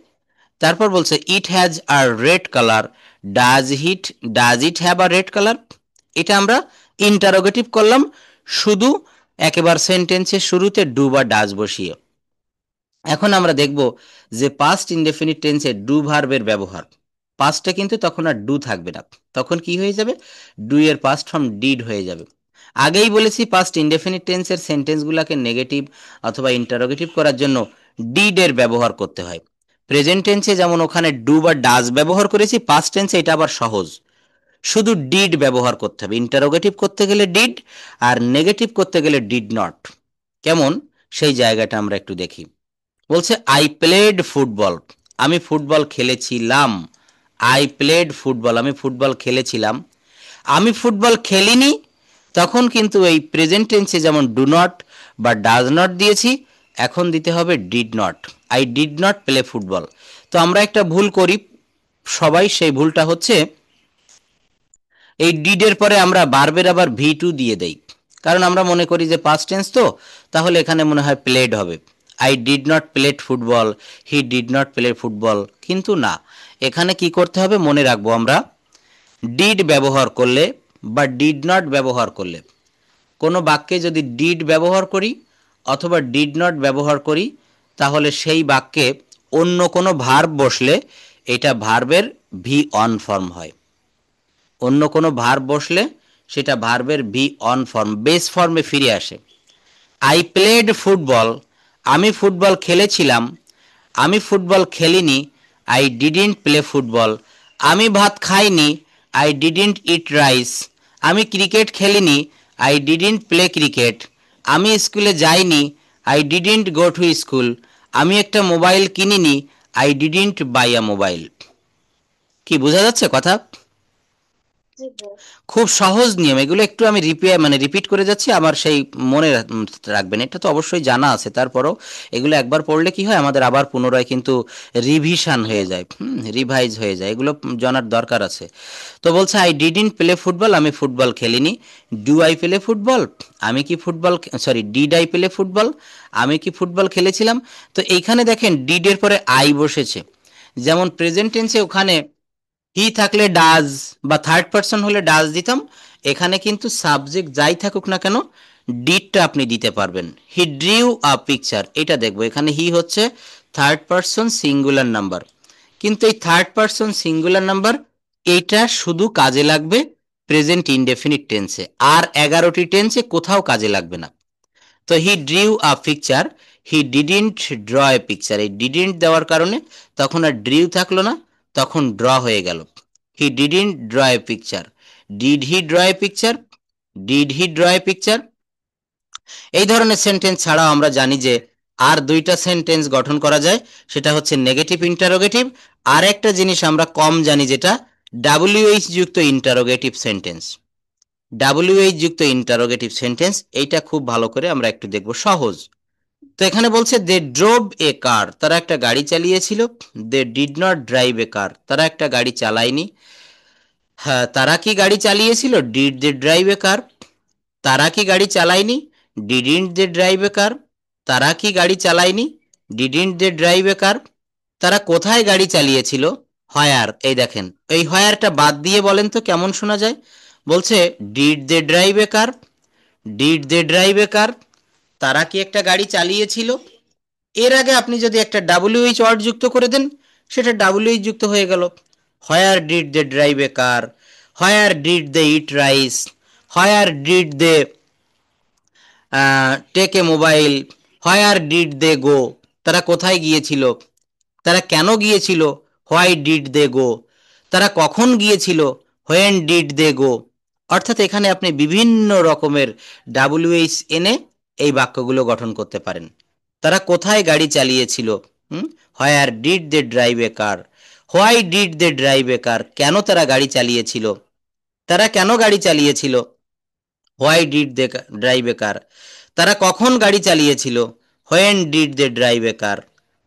তারপর বলছে it has a red colour, does it have a red colour. এটা আমরা ইন্টারোগেটিভ করলাম শুধু একেবারে সেন্টেন্সের শুরুতে ডু বা ডাজ বসিয়ে। এখন আমরা দেখব যে পাস্ট ইনডেফিনিট টেন্সে ডু ভার্বের ব্যবহার। পাস্টে কিন্তু তখন আর ডু থাকবে না, তখন কি হয়ে যাবে, ডু এর পাস্ট ফর্ম ডিড হয়ে যাবে। আগেই বলেছি পাস্ট ইনডেফিনিট টেন্সের সেন্টেন্সগুলোকে নেগেটিভ অথবা ইন্টারোগেটিভ করার জন্য ডিড এর ব্যবহার করতে হয়। প্রেজেন্ট টেন্সে যেমন ওখানে ডু বা ডাজ ব্যবহার করেছি, পাস্ট টেন্সে এটা আবার সহজ, শুধু ডিড ব্যবহার করতে হবে। ইন্টারোগেটিভ করতে গেলে ডিড, আর নেগেটিভ করতে গেলে ডিড নট। কেমন, সেই জায়গাটা আমরা একটু দেখি। বলছে আই প্লেড ফুটবল, আমি ফুটবল খেলেছিলাম। আই প্লেড ফুটবল, আমি ফুটবল খেলেছিলাম। আমি ফুটবল খেলিনি, তখন কিন্তু এই প্রেজেন্ট টেন্সে যেমন ডু নট বা ডাজ নট দিয়েছি, এখন দিতে হবে did not. I did not play football. তো আমরা একটা ভুল করি সবাই, সেই ভুলটা হচ্ছে এই ডিডের পরে আমরা ভার্বের আবার ভি টু দিয়ে দেই, কারণ আমরা মনে করি যে পাস্ট টেন্স তো, তাহলে এখানে মনে হয় প্লেড হবে। I did not played football, he did not play football, কিন্তু না, এখানে কি করতে হবে মনে রাখবো আমরা, ডিড ব্যবহার করলে বা ডিড নট ব্যবহার করলে, কোনো বাক্যে যদি ডিড ব্যবহার করি অথবা ডিড নট ব্যবহার করি, তাহলে সেই বাক্যে অন্য কোনো ভার্ব বসলে এটা ভার্বের ভি অন ফর্ম হয়। অন্য কোনো ভার্ব বসলে সেটা ভার্বের ভি অন ফর্ম, বেস ফর্মে ফিরে আসে। আই প্লেড ফুটবল, আমি ফুটবল খেলেছিলাম। আমি ফুটবল খেলিনি, আই ডিডেন্ট প্লে ফুটবল। আমি ভাত খাইনি, আই ডিডেন্ট ইট রাইস। আমি ক্রিকেট খেলিনি, আই ডিডেন্ট প্লে ক্রিকেট। আমি স্কুলে যাইনি, I didn't go to school. আমি একটা মোবাইল কিনিনি, I didn't buy a mobile. কি বোঝা যাচ্ছে কথা? জি ভাইয়া। খুব সহজ নিয়ম এগুলো, একটু আমি রিপিট করে যাচ্ছি, আমার সেই মনে রাখবেন, এটা তো অবশ্যই জানা আছে, তারপরও এগুলো একবার পড়লে কি হয়, আমাদের আবার পুনরায় কিন্তু রিভিশন হয়ে যায়, রিভাইজ হয়ে যায়, এগুলো জানার দরকার আছে। তো বলছে আই ডিডন্ট প্লে ফুটবল, আমি ফুটবল খেলিনি। ডু আই প্লে ফুটবল, আমি কি football, sorry did I play football, আমি কি ফুটবল খেলেছিলাম। তো এইখানে দেখেন ডিডের পরে আই বসেছে, যেমন প্রেজেন্ট টেন্সে ওখানে হি থাকলে ডাজ বা থার্ড পারসন হলে ডাজ দিতাম, এখানে কিন্তু সাবজেক্ট যাই থাকুক না কেন ডিডটা আপনি দিতে পারবেন। হি ড্রিউ আ পিকচার, এটা দেখবো এখানে হি হচ্ছে থার্ড পারসন সিঙ্গুলার নাম্বার, কিন্তু এই থার্ড পারসন সিঙ্গুলার নাম্বার এইটা শুধু কাজে লাগবে প্রেজেন্ট ইনডেফিনিট টেন্সে, আর 11টি টেন্সে কোথাও কাজে লাগবে না। তো হি drew a picture, he didn't draw a picture, এই ডিডেন্ট দেওয়ার কারণে তখন আর ড্রিউ থাকলো না, তখন ড্র হয়ে গেল। He didn't draw a picture, did he draw a picture, did he draw a picture. এই ধরনের সেন্টেন্স ছাড়াও আমরা জানি যে আর দুইটা সেন্টেন্স গঠন করা যায়, সেটা হচ্ছে নেগেটিভ ইন্টারোগেটিভ, আর একটা জিনিস আমরা কম জানি যেটা ডাব্লিউএইচ যুক্ত ইন্টারোগেটিভ সেন্টেন্স। ডাব্লিউএইচ যুক্ত ইন্টারোগেটিভ সেন্টেন্স, এইটা খুব ভালো করে আমরা একটু দেখব, সহজ। তো এখানে বলছে দে ড্রোভ এ কার, তারা একটা গাড়ি চালিয়েছিল। They did not drive a car, তারা একটা গাড়ি চালায়নি। হ্যাঁ, তারা কি গাড়ি চালিয়েছিল, did they drive a car. তারা কি গাড়ি চালায়নি, didn't they drive a car. তারা কি গাড়ি চালায়নি, didn't they drive a car. তারা কোথায় গাড়ি চালিয়েছিল, হোয়ার। এই দেখেন এই হোয়ারটা বাদ দিয়ে বলেন তো কেমন শোনা যায়। বলছে did they drive a car, did they drive a car, তারা কি একটা গাড়ি চালিয়েছিল। এর আগে আপনি যদি একটা ডাব্লিউএইচ ওয়ার্ড যুক্ত করে দেন, সেটা ডাব্লিউএইচ যুক্ত হয়ে গেল। Where did they drive a car, where did they eat rice, where did they take a mobile, where did they go, তারা কোথায় গিয়েছিল, তারা কেন গিয়েছিল, হোয়াই ডিড দে গো, তারা কখন গিয়েছিল, হোয়েন ডিড দে গো। অর্থাৎ এখানে আপনি বিভিন্ন রকমের ডাব্লিউএইচ এনে এই বাক্যগুলো গঠন করতে পারেন। তারা কোথায় গাড়ি চালিয়েছিল, where did they drive a car, why did they drive a car, কেন তারা গাড়ি চালিয়েছিল, তারা কেন গাড়ি চালিয়েছিল, why did they drive a car, তারা কখন গাড়ি চালিয়েছিল, when did they drive a car,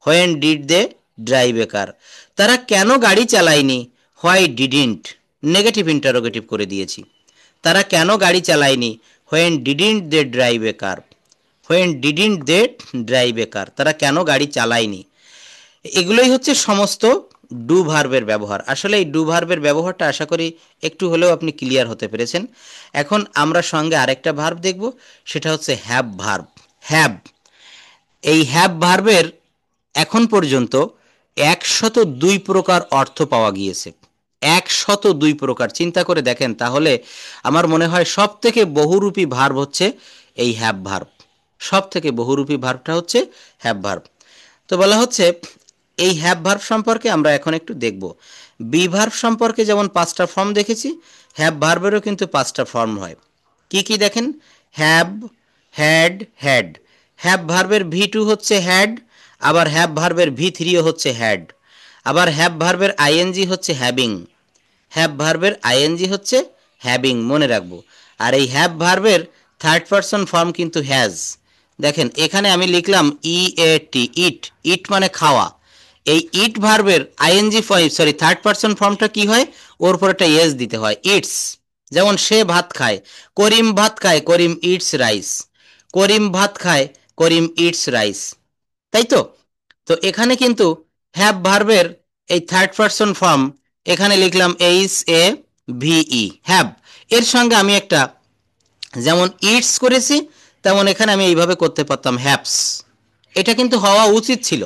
when did they drive a car. তারা কেন গাড়ি চালায়নি, হোয়াই ডিডেন্ট, নেগেটিভ ইন্টারোগেটিভ করে দিয়েছি। তারা কেন গাড়ি চালায়নি, when didn't they drive a car, when didn't they drive a car, তারা কেন গাড়ি চালায়নি। এগুলোই হচ্ছে সমস্ত ডু ভার্বের ব্যবহার। আসলে এই ডু ভার্বের ব্যবহারটা আশা করি একটু হলেও আপনি ক্লিয়ার হতে পেরেছেন। এখন আমরা সঙ্গে আরেকটা ভার্ব দেখব, সেটা হচ্ছে হ্যাভ ভার্ব। হ্যাভ, এই হ্যাভ ভার্বের এখন পর্যন্ত 102 প্রকার অর্থ পাওয়া গিয়েছে। 102 প্রকার, চিন্তা করে দেখেন তাহলে। আমার মনে হয় সব থেকে বহুরূপী ভার্ব হচ্ছে এই হ্যাভ ভার্ব। সব থেকে বহুরূপী ভার্বটা হচ্ছে হ্যাভ ভার্ব। তো বলা হচ্ছে এই হ্যাভ ভার্ব সম্পর্কে আমরা এখন একটু দেখব। বি ভার্ব সম্পর্কে যেমন 5টা ফর্ম দেখেছি, হ্যাভ ভার্বেরও কিন্তু 5টা ফর্ম হয়। কি কি দেখেন? Have, had, had. হ্যাভ ভার্বের ভি2 হচ্ছে হ্যাড, আবার হ্যাভ ভার্বের ভি3ও হচ্ছে হ্যাড, আবার হ্যাভ ভার্বের আইএনজি হচ্ছে হ্যাভিং। হ্যাভ ভার্বের আইএনজি হচ্ছে হ্যাভিং, মনে রাখবো। আর এই হ্যাভ ভার্বের থার্ড পারসন ফর্ম কিন্তু হ্যাজ। দেখেন এখানে আমি লিখলাম টি, ইট। ইট মানে খাওয়া। এই ইট ভার্বের আইএনজি সরি থার্ড পারসন ফর্মটা কি হয়? ওর উপর একটা এস দিতে হয়, ইটস। যেমন সে ভাত খায়, করিম ভাত খায়, করিম ইটস রাইস। করিম ভাত খায়, করিম ইটস রাইস। তাই তো? তো এখানে কিন্তু হ্যাভ ভার্বের এই থার্ড পারসন ফর্ম এখানে লিখলাম HAVE, হ্যাভ। এর সঙ্গে আমি একটা, যেমন ইটস করেছি, তেমন এখানে আমি এইভাবে করতে পারতাম, হ্যাভস। এটা কিন্তু হওয়া উচিত ছিল।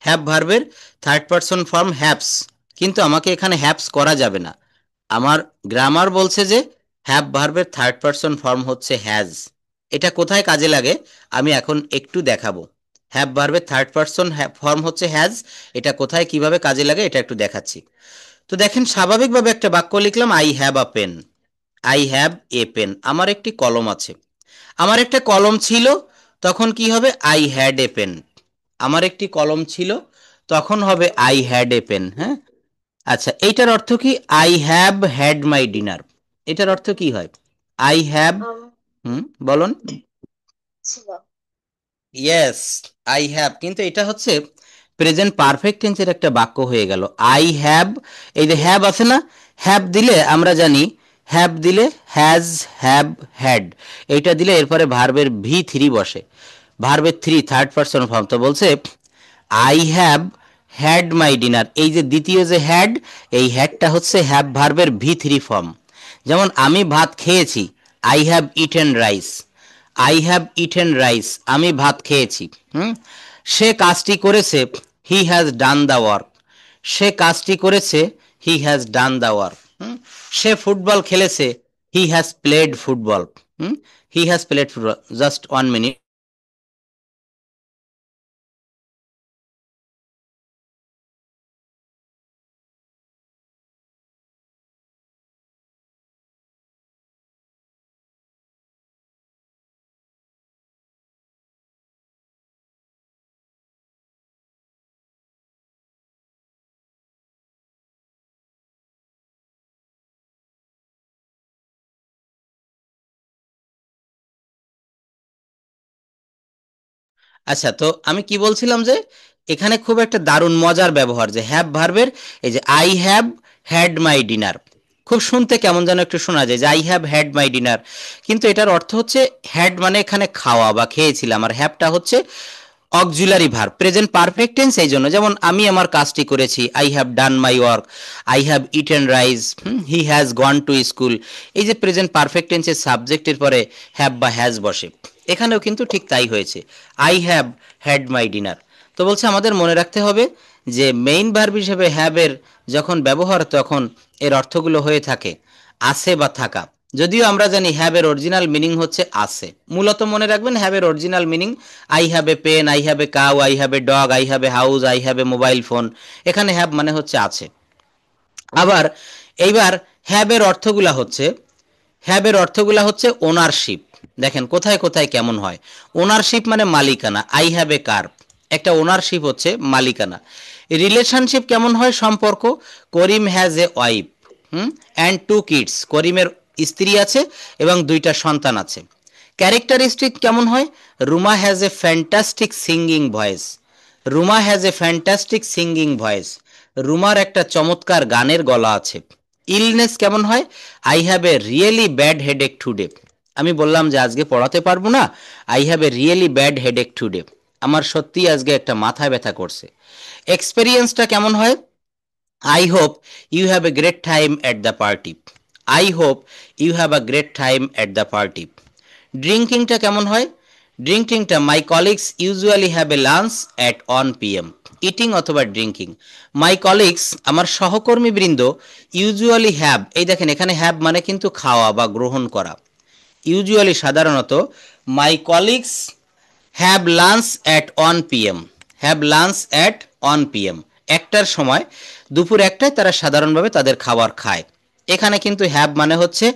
হ্যাভ ভার্বের থার্ড পারসন ফর্ম হ্যাভস, কিন্তু আমাকে এখানে হ্যাভস করা যাবে না। আমার গ্রামার বলছে যে হ্যাভ ভার্বের থার্ড পারসন ফর্ম হচ্ছে হ্যাজ। এটা কোথায় কাজে লাগে আমি এখন একটু দেখাবো। হ্যাভ ভার্বের থার্ড পারসন ফর্ম হচ্ছে হ্যাজ, এটা কোথায় কিভাবে কাজে লাগে এটা একটু দেখাচ্ছি। তো দেখেন, স্বাভাবিকভাবে একটা বাক্য লিখলাম, I have a pen. I have a pen, আমার একটি কলম আছে। আমার একটা কলম ছিল, তখন কি হবে? I had a pen. আমার একটি কলম ছিল, তখন হবে আই হ্যাড এ পেন। হ্যাঁ, আচ্ছা, এইটার অর্থ কি? I have had my dinner. এটার অর্থ কি হয়? আই হ্যাভ, হুম, বলুন। ছিল। ইয়েস, আই হ্যাভ, কিন্তু এটা হচ্ছে প্রেজেন্ট পারফেক্ট টেন্সের একটা বাক্য হয়ে গেল। আই হ্যাভ, এই যে হ্যাভ আছে না, হ্যাভ দিলে আমরা জানি, হ্যাভ দিলে হ্যাজ, হ্যাভ, হ্যাড, এইটা দিলে এরপরে ভার্বের ভি3 বসে। ভার্বের থ্রি থার্ড পারসন ফর্ম। তো বলছে I have had my dinner, এই যে দ্বিতীয় যে হ্যাড, এই হ্যাডটা হচ্ছে হ্যাভ ভার্বের ভি3 ফর্ম। যেমন আমি ভাত খেয়েছি, I have eaten rice. I have eaten rice, আমি ভাত খেয়েছি। হুম, সে কাজটি করেছে, he has done the work. সে কাজটি করেছে, he has done the work. সে ফুটবল খেলেছে, he has played football. He has played football. Just 1 minute. আচ্ছা, তো আমি কি বলছিলাম যে এখানে খুব একটা দারুণ মজার ব্যবহার, যে হ্যাভ ভার্বের, এই যে I have had my dinner, খুব শুনতে কেমন যেন একটু শোনা যায় যে I have had my dinner, কিন্তু এটার অর্থ হচ্ছে হ্যাড মানে এখানে খাওয়া বা খেয়েছিলাম, আর হ্যাভটা হচ্ছে auxiliary verb, present perfect tense. এই জন্য যেমন আমি আমার কাজটি করেছি, I have done my work. I have eaten rice, he has gone to school. এই যে প্রেজেন্ট পারফেক্ট টেন্সের সাবজেক্টের পরে হ্যাভ বা হ্যাজ বসে, এখানেও কিন্তু ঠিক তাই হয়েছে, I have had my dinner. তো বলছে আমাদের মনে রাখতে হবে যে মেইন ভার্ব হিসেবে হ্যাভের যখন ব্যবহার, তখন এর অর্থগুলো হয়ে থাকে আছে বা থাকা। যদিও আমরা জানি হ্যাভ এর অরিজিনাল মিনিং হচ্ছে আছে। মূলত মনে রাখবেন হ্যাভ এর original meaning, I have a pen, I have a cow, I have a dog, I have a house, I have a mobile phone. এখানে হ্যাভ মানে হচ্ছে আছে। আবার এইবার হ্যাবের অর্থগুলা হচ্ছে, হ্যাবের অর্থগুলা হচ্ছে ওনারশিপ। দেখেন কোথায় কোথায় কেমন হয়। ওনারশিপ মানে মালিকানা, আই হ্যাভ এ কার, একটা ওনারশিপ হচ্ছে মালিকানা। রিলেশনশিপ কেমন হয়? সম্পর্ক, Karim has a wife and 2 kids, করিমের স্ত্রী আছে এবং 2টা সন্তান আছে। ক্যারেক্টারিস্টিক কেমন হয়? Ruma has a fantastic singing voice. Ruma has a fantastic singing voice, রুমার একটা চমৎকার গানের গলা আছে। ইলনেস কেমন হয়? I have a really bad headache today. আমি বললাম যে আজকে পড়াতে পারবো না, I have a really bad headache today, আমার সত্যিই আজকে একটা মাথা ব্যথা করছে। এক্সপেরিয়েন্সটা কেমন হয়? I hope you have a great time at the party. I hope you have a great time at the party. ড্রিঙ্কিংটা কেমন হয়? ড্রিঙ্কিংটা my colleagues usually have a lunch at 1 p.m. Eating অথবা ড্রিঙ্কিং। মাই কলিগস আমার সহকর্মীবৃন্দ usually have, এই দেখেন এখানে হ্যাভ মানে কিন্তু খাওয়া বা গ্রহণ করা। ইউজুয়ালি সাধারণত, মাই colleagues have lunch at 1 p.m. Have lunch at 1 p.m. একটার সময়, দুপুর একটায় তারা সাধারণভাবে তাদের খাবার খায়। এখানে কিন্তু হ্যাভ মানে হচ্ছে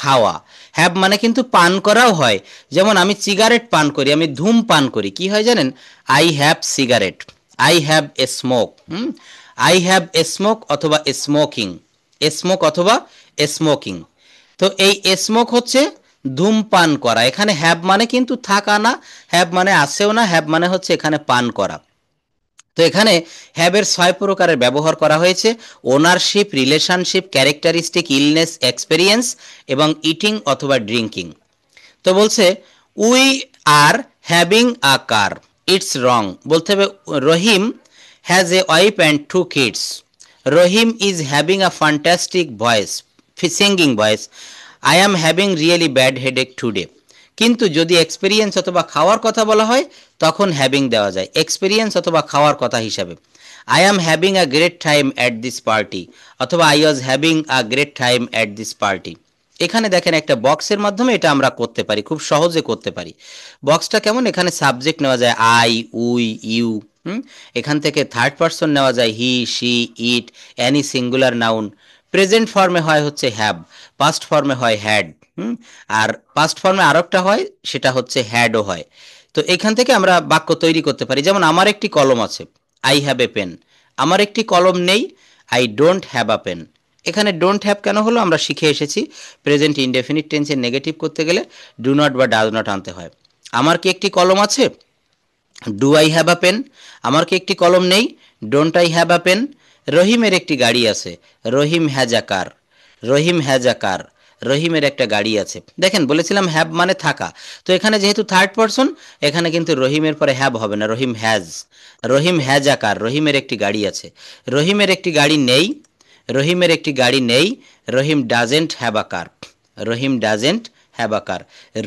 খাওয়া, হ্যাভ মানে কিন্তু পান করাও হয়। যেমন আমি সিগারেট পান করি, আমি ধূম পান করি, কি হয় জানেন? I have cigarette, I have a smoke. I have a smoke অথবা এ স্মোকিং, এ স্মোক অথবা এ স্মোকিং। তো এই স্মোক হচ্ছে ধূমপান করা। এখানে হ্যাভ মানে কিন্তু থাকা না, হ্যাভ মানে আসেও না, হ্যাভ মানে হচ্ছে এখানে পান করা। তো এখানে হ্যাভের 6 প্রকারের ব্যবহার করা হয়েছে: ownership, relationship, characteristic, illness, experience এবং ইটিং অথবা ড্রিঙ্কিং। তো বলছে we are having a car, it's wrong. বলতে হবে Rahim has a wife and 2 kids। Rahim is having a fantastic voice, singing voice. I am having really bad headache today. কিন্তু যদি experience অথবা খাওয়ার কথা বলা হয় তখন হ্যাভিং দেওয়া যায় এক্সপিরিয়েন্স অথবা খাওয়ার কথা হিসাবে। I am having a great time at this party অথবা I was having a great time at this party. এখানে দেখেন একটা বক্সের মাধ্যমে এটা আমরা করতে পারি, খুব সহজে করতে পারি। বক্সটা কেমন? এখানে সাবজেক্ট নেওয়া যায় আই, উই, ইউ। এখান থেকে থার্ড পারসন নেওয়া যায় he, she, it, any singular noun. Present ফর্মে হয় হচ্ছে হ্যাভ, পাস্ট ফর্মে হয় হ্যাড। আর পাস্ট ফর্মে আরেকটা হয়, সেটা হচ্ছে হ্যাডও হয়। তো এখান থেকে আমরা বাক্য তৈরি করতে পারি। যেমন আমার একটি কলম আছে, আই হ্যাভ এ পেন। আমার একটি কলম নেই, I don't have a pen. এখানে ডোন্ট হ্যাভ কেন হলো? আমরা শিখে এসেছি প্রেজেন্ট ইনডেফিনিট টেন্সের নেগেটিভ করতে গেলে ডু নট বা ডাজ নট আনতে হয়। আমার কি একটি কলম আছে? Do I have a pen. আমার কি একটি কলম নেই? Don't I have a pen. রহিমের একটি গাড়ি আছে, রহিম has a car. Rahim has a car, রহিমের একটা গাড়ি আছে। দেখেন বলেছিলাম হ্যাভ মানে থাকা, তো এখানে যেহেতু থার্ড পারসন, এখানে কিন্তু রহিমের পরে হ্যাভ হবে না, রহিম has. Rahim has a car, রহিমের একটি গাড়ি আছে। রহিমের একটি গাড়ি নেই, রহিমের একটি গাড়ি নেই। Rahim doesn't have a car, Rahim doesn't have a car.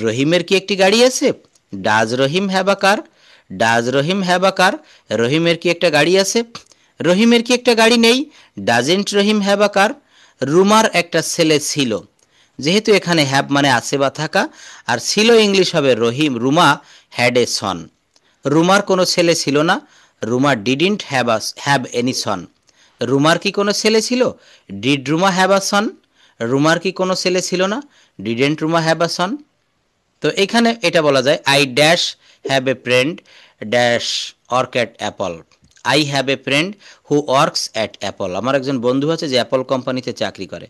রহিমের কি একটি গাড়ি আছে? Does Rahim have a car, does Rahim have a car. রহিমের কি একটা গাড়ি আছে? রহিমের কি একটা গাড়ি নেই? ডাজেন্ট রহিম হ্যাভ আ কার। রুমার একটা ছেলে ছিল, যেহেতু এখানে হ্যাভ মানে আছে বা থাকা, আর ছিল ইংলিশ হবে রহিম, রুমা হ্যাড এ সন। রুমার কোনো ছেলে ছিল না, রুমা ডিডন্ট হ্যাভ এনি সন। রুমার কি কোনো ছেলে ছিল? ডিড রুমা হ্যাভ আ সন। রুমার কি কোনো ছেলে ছিল না? ডিডেন্ট রুমা হ্যাভ আ সন। তো এখানে এটা বলা যায় I dash have a friend dash work at Apple. I have a friend who works at Apple. আমার একজন বন্ধু আছে যে অ্যাপল কোম্পানিতে চাকরি করে।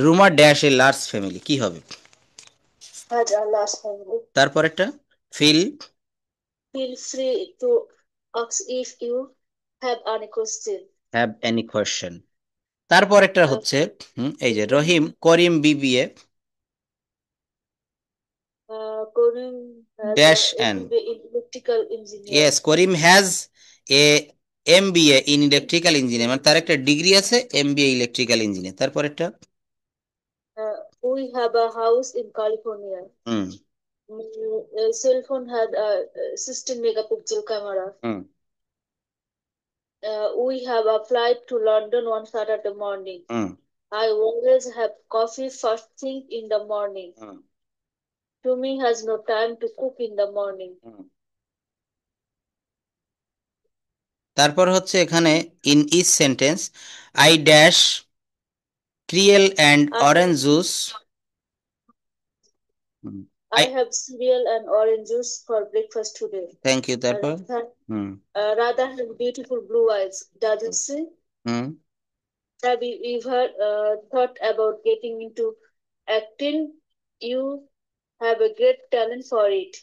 Ruma dash a large family, কি হবে? Had a last family. তারপরেরটা feel Feel free to ask if you have any question. Have any question. তারপরেরটা হচ্ছে এই যে Rahim Karim BBA Karim has dash a an. MBA in electrical engineer. Yes, Karim has a MBA in electrical engineer, মানে তার একটা degree আছে MBA electrical engineer. তারপরেরটা We have a house in California. Hmm My cell phone had a 16 megapixel camera. Hmm We have a flight to London on Saturday morning. Hmm I always have coffee first thing in the morning. Hmm Tumi has no time to cook in the morning. Hmm. তারপর হচ্ছে এখানে in each sentence I dash cereal and I orange juice. I I have cereal and orange juice for breakfast today. Thank you. তারপর hmm Radha has beautiful blue eyes, doesn't she? হুম Have you ever thought about getting into acting? You have a great talent for it.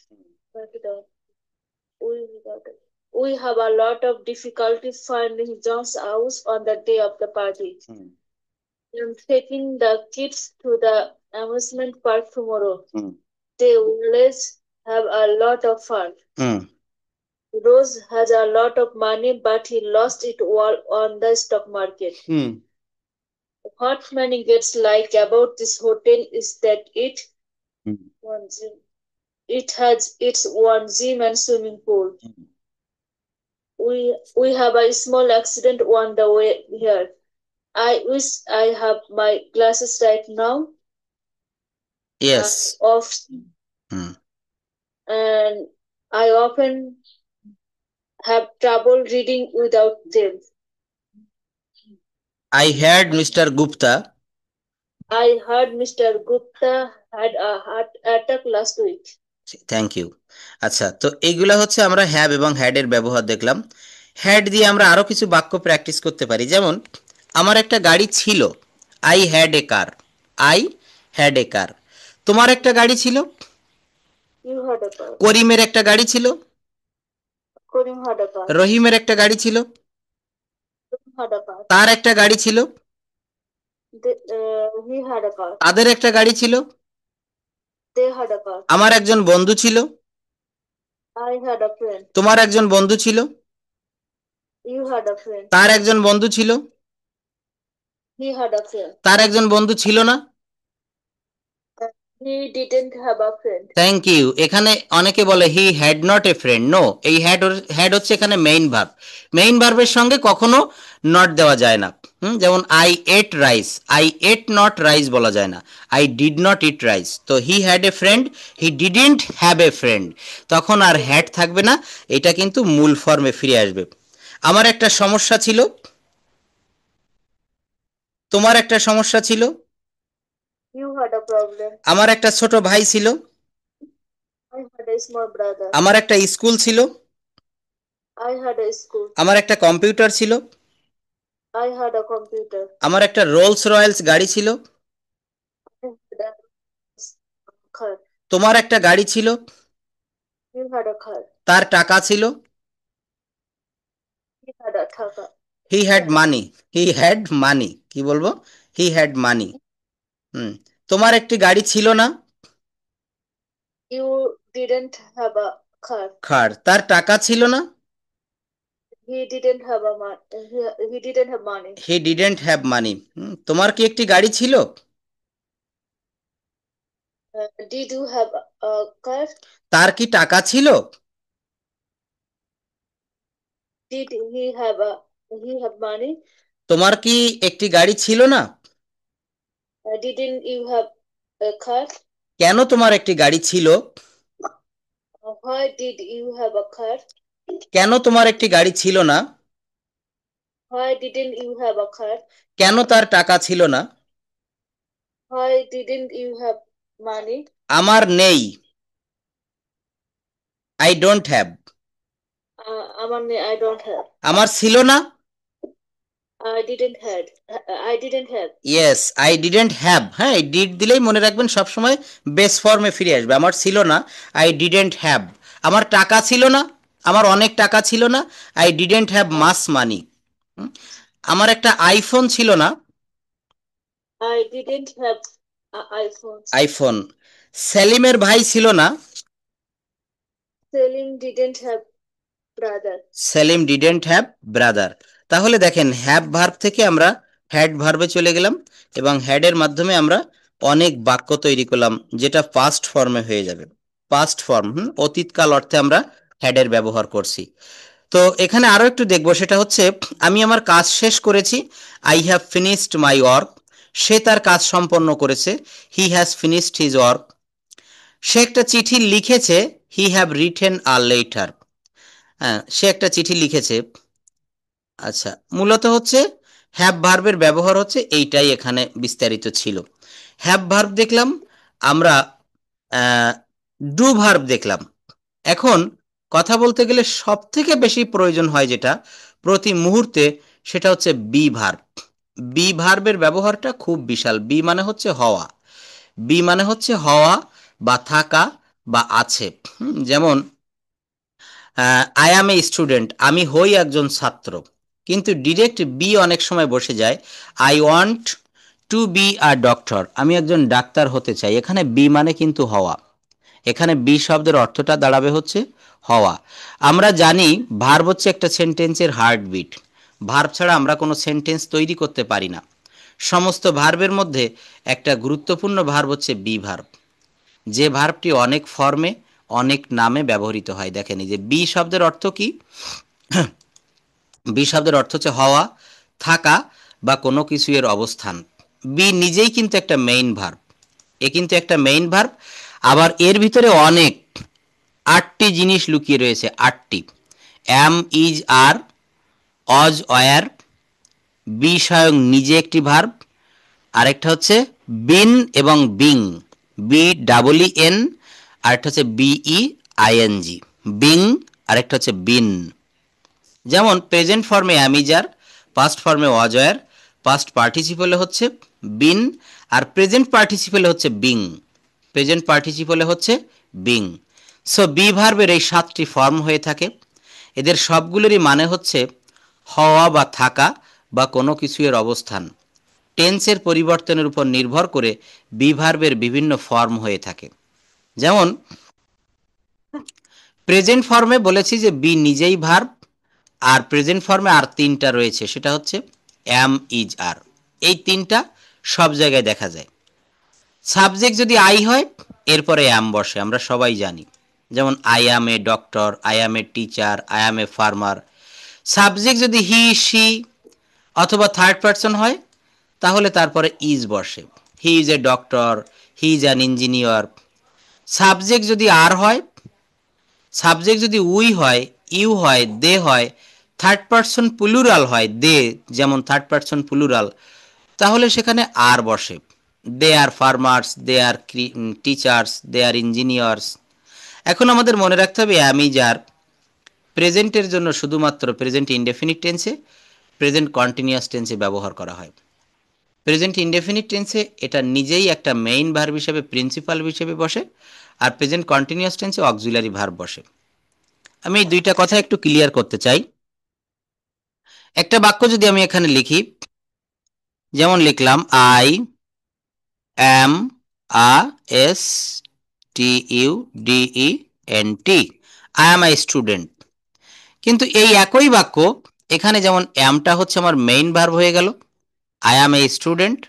We have a lot of difficulty finding John's house on the day of the party. Hmm I'm taking the kids to the amusement park tomorrow. Hmm They always have a lot of fun. Hmm Rose has a lot of money, but he lost it all on the stock market. Hmm What many gets like about this hotel is that one gym. It has its one gym and swimming pool. We have a small accident on the way here. I wish I have my glasses right now. Yes. Off, Hmm. and I often have trouble reading without them. I heard Mr. Gupta. I heard Mr. Gupta had a heart attack last week. Thank you. আচ্ছা, তো এইগুলা হচ্ছে আমরা have এবং had এর ব্যবহার দেখলাম। Had দিয়ে আমরা আরো কিছু বাক্য প্র্যাকটিস করতে পারি, যেমন আমার একটা গাড়ি ছিল, I had a car. I had a car. তোমার একটা গাড়ি ছিল। You had a car. করিমের একটা গাড়ি ছিল। Karim had a car. রহিমের একটা গাড়ি ছিল। Karim had a car. তার একটা গাড়ি ছিল। He had a car. তাদের একটা গাড়ি ছিল। They had a car. আমার একজন বন্ধু ছিল। I had a friend. তোমার একজন বন্ধু ছিল। You had a friend. তার একজন বন্ধু ছিল। He had a friend. তার একজন বন্ধু ছিল না। He didn't have a friend. Thank you. এখানে অনেকে বলে he had not a friend. No, এই হ্যাড হচ্ছে এখানে মেইন ভার্ব। মেইন ভার্বের সঙ্গে কখনো নট দেওয়া যায় না। যেমন I ate rice, I ate not rice বলা যায় না। I did not eat rice. তো he had a friend, he didn't have a friend, তখন আর হ্যাড থাকবে না, এটা কিন্তু মূল ফর্মে ফিরে আসবে। আমার একটা সমস্যা ছিল। তোমার একটা সমস্যা ছিল। You had a problem. আমার একটা ছোট ভাই ছিল। I had a small brother. আমার একটা স্কুল ছিল। I had a school. আমার একটা কম্পিউটার ছিল। I had a computer. আমার একটা রোলস রয়েলস গাড়ি ছিল। I had a car. তোমার একটা গাড়ি ছিল। You had a car. তার টাকা ছিল। He had a car. He had money. He had money, কি বলবো? He had money. তোমার একটি গাড়ি ছিল না। You didn't have a car. খার, তার টাকা ছিল না। He didn't have a money. He didn't have money. He didn't have money. তোমার কি একটি গাড়ি ছিল? Did you have a car? তার কি টাকা ছিল? Did he have money? তোমার কি একটি গাড়ি ছিল না? Didn't you have a car? কেন তোমার একটি গাড়ি ছিল? Why did you have a car? কেন তোমার একটি গাড়ি ছিল না? Why didn't you have a car? কেন তার টাকা ছিল না? Why didn't you have money? আমার নেই। I don't have. I don't have. আমার ছিল না। I didn't have. I didn't have. Yes, I didn't have. হ্যাঁ, ডিড দিলেই মনে রাখবেন সবসময় বেস ফর্মে ফিরে আসবে। আমার ছিল না, আই ডিডেন্ট হ্যাভ। আমার টাকা ছিল না, আমার অনেক টাকা ছিল না, আই ডিডেন্ট হ্যাভ মাস মানি। আমার একটা আইফোন ছিল না। I didn't have an iPhone. IPhone. সেলিমের ভাই ছিল না। Selim didn't have brother. Selim didn't have brother. তাহলে দেখেন, হ্যাভ ভার্ব থেকে আমরা হ্যাড ভার্বে চলে গেলাম এবং হ্যাডের মাধ্যমে আমরা অনেক বাক্য তৈরি করলাম, যেটা পাস্ট ফর্মে হয়ে যাবে। পাস্ট ফর্ম, অতীতকাল অর্থে আমরা হ্যাডের ব্যবহার করছি। তো এখানে আরো একটু দেখবো, সেটা হচ্ছে আমি আমার কাজ শেষ করেছি। I have finished my work. সে তার কাজ সম্পন্ন করেছে। He has finished his work. সে একটা চিঠি লিখেছে। He have written a letter. হ্যাঁ, সে একটা চিঠি লিখেছে। আচ্ছা, মূলত হচ্ছে হ্যাভ ভার্বের ব্যবহার হচ্ছে এইটাই এখানে বিস্তারিত ছিল। হ্যাভ ভার্ব দেখলাম আমরা, ডু ভার্ব দেখলাম। এখন কথা বলতে গেলে সব থেকে বেশি প্রয়োজন হয় যেটা প্রতি মুহূর্তে, সেটা হচ্ছে বি ভার্ব। বি ভার্বের ব্যবহারটা খুব বিশাল। বি মানে হচ্ছে হওয়া। বি মানে হচ্ছে হওয়া বা থাকা বা আছে। যেমন আই অ্যাম এ স্টুডেন্ট, আমি হই একজন ছাত্র। কিন্তু ডিরেক্ট বি অনেক সময় বসে যায়। I want to B a doctor, আমি একজন ডাক্তার হতে চাই। এখানে বি মানে কিন্তু হওয়া। এখানে বি শব্দের অর্থটা দাঁড়াবে হচ্ছে হওয়া। আমরা জানি ভার্ব হচ্ছে একটা সেন্টেন্সের হার্টবিট। ভার্ব ছাড়া আমরা কোনো সেন্টেন্স তৈরি করতে পারি না। সমস্ত ভার্বের মধ্যে একটা গুরুত্বপূর্ণ ভার্ব হচ্ছে বি ভার্ব, যে ভার্বটি অনেক ফর্মে অনেক নামে ব্যবহৃত হয়। দেখেন এই যে বি শব্দের অর্থ কি? বি শব্দের অর্থ হচ্ছে হওয়া, থাকা বা কোনো কিছু এর অবস্থান। বি নিজেই কিন্তু একটা মেইন ভার্ব, এ কিন্তু একটা মেইন ভার্ব। আবার এর ভিতরে অনেক 8টি জিনিস লুকিয়ে রয়েছে, 8টি। অ্যাম, is, R, Aja, wire. B স্বয়ং নিজে একটি ভার্ব। আরেকটা হচ্ছে বিন এবং being, B double E N, আরেকটা হচ্ছে বিই আইএনজি, বিং। আরেকটা হচ্ছে বিন। যেমন প্রেজেন্ট ফর্মে অ্যামিজার, পাস্ট ফর্মে ওয়াজয়ার, পাস্ট পার্টিসিপলে হচ্ছে বিন, আর প্রেজেন্ট পার্টিসিপলে হচ্ছে বিং। প্রেজেন্ট পার্টিসিপলে হচ্ছে বিং। সো বি ভার্বের এই 7টি ফর্ম হয়ে থাকে। এদের সবগুলোরই মানে হচ্ছে হওয়া বা থাকা বা কোনো কিছু এর অবস্থান। টেন্সের পরিবর্তনের উপর নির্ভর করে বি ভার্বের বিভিন্ন ফর্ম হয়ে থাকে। যেমন প্রেজেন্ট ফর্মে বলেছি যে বি নিজেই ভার্ব, আর প্রেজেন্ট ফর্মে আর 3টা রয়েছে, সেটা হচ্ছে অ্যাম, ইজ, আর। এই 3টা সব জায়গায় দেখা যায়। সাবজেক্ট যদি আই হয়, এরপরে অ্যাম বসে, আমরা সবাই জানি। যেমন I am a doctor, I am a teacher, I am a farmer. Subject যদি হি, সি অথবা থার্ড পারসন হয়, তাহলে তারপরে ইজ বসে। He is a doctor, he is an engineer. Subject যদি আর হয়, সাবজেক্ট যদি উই হয়, ইউ হয়, দে হয়, থার্ড পারসন প্লুরাল হয়, দে, যেমন থার্ড পারসন প্লুরাল, তাহলে সেখানে আর বসে। They are farmers, they are teachers, they are engineers. এখন আমাদের মনে রাখতে হবে আমি যার প্রেজেন্টের জন্য শুধুমাত্র প্রেজেন্ট ইনডেফিনিট টেন্সে, প্রেজেন্ট কন্টিনিউয়াস টেন্সে ব্যবহার করা হয়। প্রেজেন্ট ইনডেফিনিট টেন্সে এটা নিজেই একটা মেইন ভার্ব হিসেবে, প্রিন্সিপাল হিসেবে বসে, আর প্রেজেন্ট কন্টিনিউয়াস টেন্সে অক্সিলারি ভার্ব বসে। আমি এই দুইটা কথা একটু ক্লিয়ার করতে চাই। একটা বাক্য যদি আমি এখানে লিখি, যেমন লিখলাম I am a S T U D E N T, I am a student. কিন্তু এই একই বাক্য এখানে যেমন অ্যামটা হচ্ছে আমার মেইন ভার্ব হয়ে গেল, আই অ্যাম এ স্টুডেন্ট।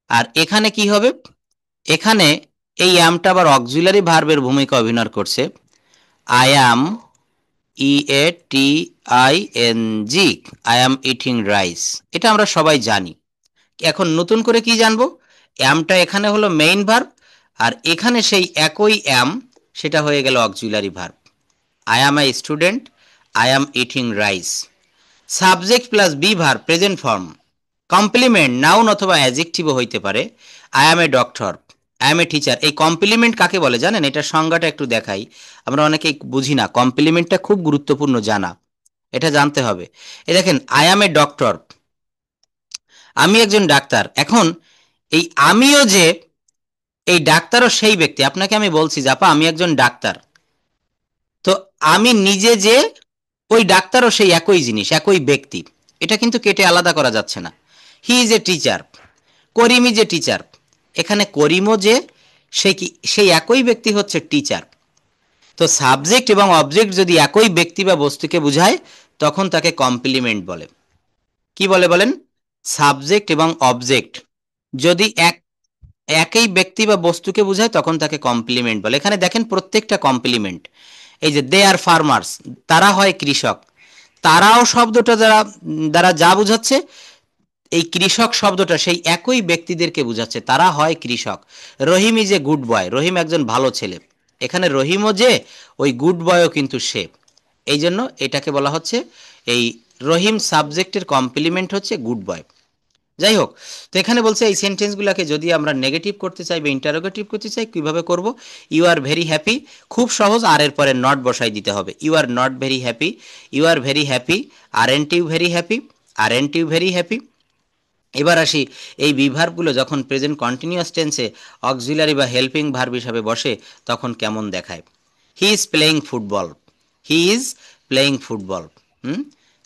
আর এখানে কি হবে? এখানে এই অ্যামটা আবার অক্সিলারি ভার্বের ভূমিকা অভিনয় করছে। I am E A T I N G, I am eating rice. এটা আমরা সবাই জানি। এখন নতুন করে কি জানবো? অ্যামটা এখানে হলো মেইন ভার্ব, আর এখানে সেই একই অ্যাম, সেটা হয়ে গেল auxiliary verb. I am a student, I am eating rice. Subject plus be verb present form. Complement noun অথবা অ্যাডজেক্টিভও হইতে পারে। I am a doctor, I am a teacher. এই কমপ্লিমেন্ট কাকে বলে জানেন? এটার সংজ্ঞাটা একটু দেখাই। আমরা অনেকেই বুঝি না, কমপ্লিমেন্টটা খুব গুরুত্বপূর্ণ জানা, এটা জানতে হবে। এই দেখেন, আই অ্যাম এ ডক্টর, আমি একজন ডাক্তার। এখন এই আমিও যে, এই ডাক্তারও সেই ব্যক্তি। আপনাকে আমি বলছি যে আপা আমি একজন ডাক্তার, তো আমি নিজে যে, ওই ডাক্তারও সেই একই জিনিস, একই ব্যক্তি। এটা কিন্তু কেটে আলাদা করা যাচ্ছে না। He is a teacher, Karim is a teacher. এখানে করিমও যে, সে কি সেই একই ব্যক্তি হচ্ছে টিচার। তো সাবজেক্ট এবং অবজেক্ট যদি একই ব্যক্তি বা বস্তুকে বোঝায়, তখন তাকে কমপ্লিমেন্ট বলে। কি বলে বলেন? সাবজেক্ট এবং অবজেক্ট যদি একই ব্যক্তি বা বস্তুকে বোঝায়, তখন তাকে কমপ্লিমেন্ট বলে। এখানে দেখেন প্রত্যেকটা কমপ্লিমেন্ট। এই যে দে আর ফার্মার্স, তারা হয় কৃষক। তারাও শব্দটা দ্বারা দ্বারা যা বোঝাচ্ছে, এই কৃষক শব্দটা সেই একই ব্যক্তিদেরকে বোঝাচ্ছে, তারা হয় কৃষক। রহিম ইজ এ গুড বয়, রহিম একজন ভালো ছেলে। এখানে রহিমও যে, ওই গুড বয়ও কিন্তু সে। এই জন্য এটাকে বলা হচ্ছে, এই রহিম সাবজেক্টের কমপ্লিমেন্ট হচ্ছে গুড বয়। যাই হোক, তো এখানে বলছে এই সেন্টেন্সগুলোকে যদি আমরা নেগেটিভ করতে চাই বা ইন্টারোগেটিভ করতে চাই, কিভাবে করব? ইউ আর ভেরি হ্যাপি, খুব সহজ, আর এর পরে নট বসাই দিতে হবে। You are not very happy, you are very happy, aren't you very happy, aren't you very happy. এবার আসি, এই বিভার্বগুলো যখন প্রেজেন্ট কন্টিনিউয়াস টেন্সে অক্সিলারি বা হেল্পিং ভার্ব হিসাবে বসে, তখন কেমন দেখায়? He is playing football, he is playing football.